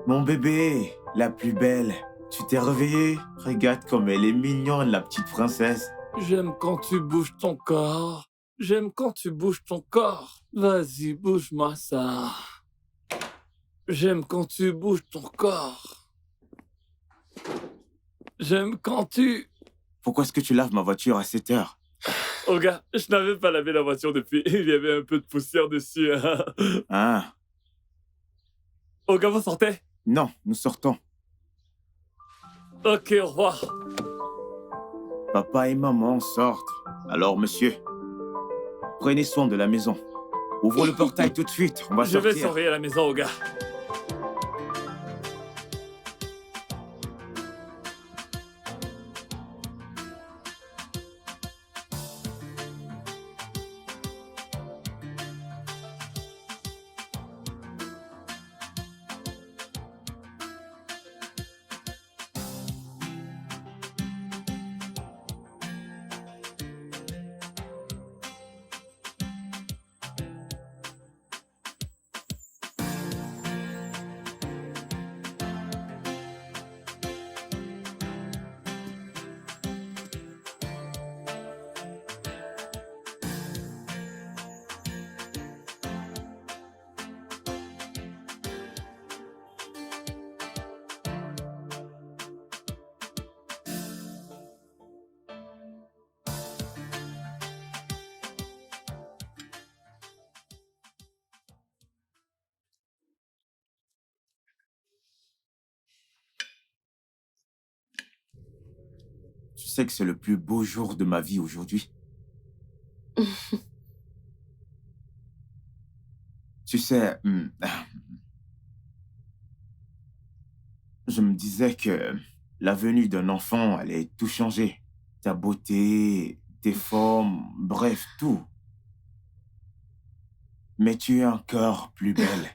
Mon bébé, la plus belle. Tu t'es réveillée? Regarde comme elle est mignonne, la petite princesse. J'aime quand tu bouges ton corps. J'aime quand tu bouges ton corps. Vas-y, bouge-moi ça. J'aime quand tu bouges ton corps. J'aime quand tu... Pourquoi est-ce que tu laves ma voiture à 7 heures? Oh gars, je n'avais pas lavé la voiture depuis. Il y avait un peu de poussière dessus. Ah, Oh gars, vous sortez? non, nous sortons. Ok, au revoir. Papa et maman sortent. Alors, monsieur, prenez soin de la maison. Ouvre le portail tout de suite, on va Je sortir. vais surveiller la maison, oh gars. Tu sais que c'est le plus beau jour de ma vie aujourd'hui. Tu sais, je me disais que la venue d'un enfant allait tout changer. Ta beauté, tes formes, bref, tout. Mais tu es encore plus belle.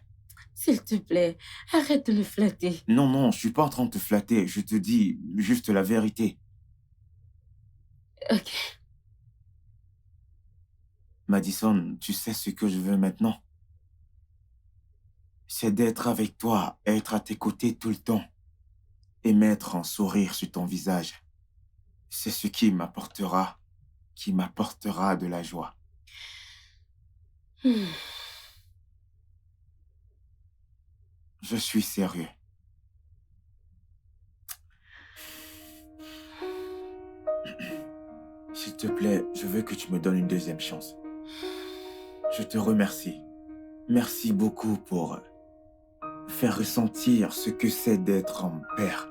S'il te plaît, arrête de me flatter. Non, non, je suis pas en train de te flatter. Je te dis juste la vérité. Ok. Madison, tu sais ce que je veux maintenant? C'est d'être avec toi, être à tes côtés tout le temps et mettre un sourire sur ton visage. C'est ce qui m'apportera de la joie. Hmm. Je suis sérieux. S'il te plaît, je veux que tu me donnes une deuxième chance. Je te remercie. Merci beaucoup pour faire ressentir ce que c'est d'être un père.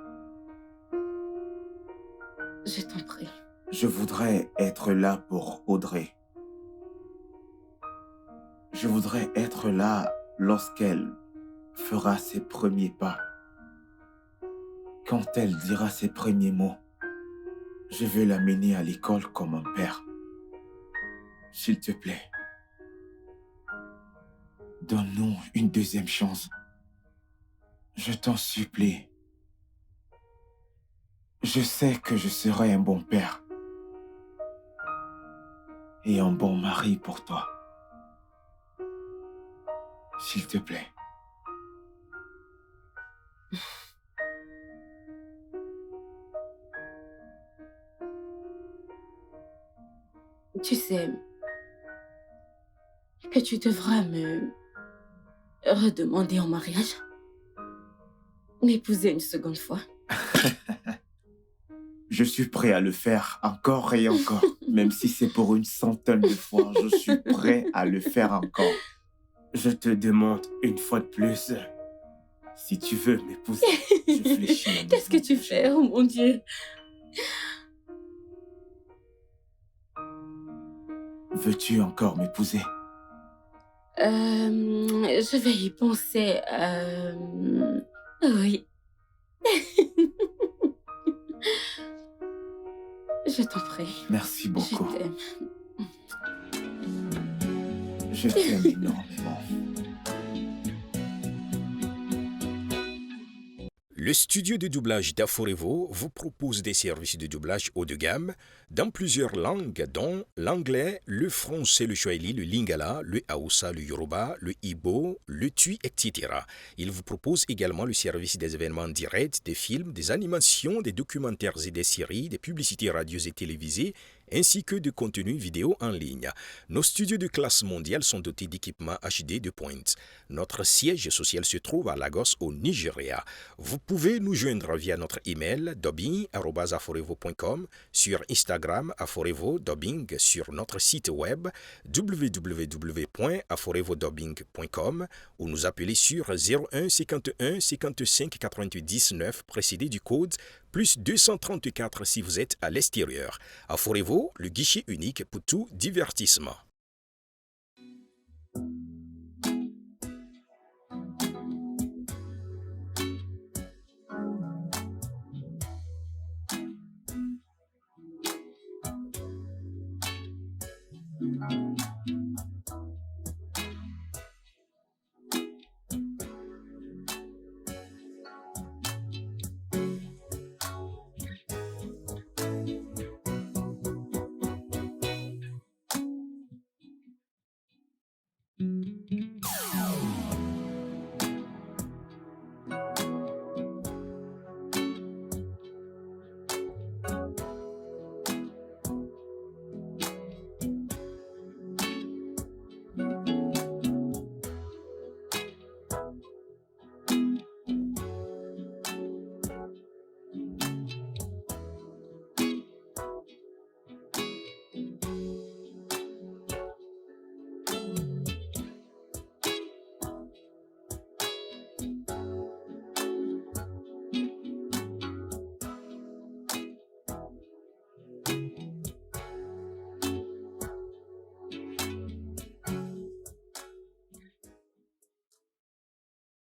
Je t'en prie. Je voudrais être là pour Audrey. Je voudrais être là lorsqu'elle fera ses premiers pas. Quand elle dira ses premiers mots, je veux l'amener à l'école comme un père. S'il te plaît, donne-nous une deuxième chance. Je t'en supplie. Je sais que je serai un bon père et un bon mari pour toi. S'il te plaît. Tu sais que tu devras me redemander en mariage. M'épouser une seconde fois. Je suis prêt à le faire encore et encore. Même si c'est pour une centaine de fois, je suis prêt à le faire encore. Je te demande une fois de plus, si tu veux m'épouser, je fléchis. Qu'est-ce que tu fais, oh mon Dieu? Veux-tu encore m'épouser? Je vais y penser. Oui. Je t'en prie. Merci beaucoup. Je t'aime. Je t'aime énormément. Le studio de doublage d'Aforevo vous propose des services de doublage haut de gamme dans plusieurs langues, dont l'anglais, le français, le swahili, le lingala, le hausa, le yoruba, le igbo, le tui, etc. Il vous propose également le service des événements directs, des films, des animations, des documentaires et des séries, des publicités radios et télévisées, ainsi que de contenus vidéo en ligne. Nos studios de classe mondiale sont dotés d'équipements HD de pointe. Notre siège social se trouve à Lagos, au Nigeria. Vous pouvez nous joindre via notre email dubbing@aforevo.com, sur Instagram aforevo-dubbing, sur notre site web www.aforevodubbing.com ou nous appeler sur 01 51 55 99 précédé du code plus 234 si vous êtes à l'extérieur. Aforevo, le guichet unique pour tout divertissement.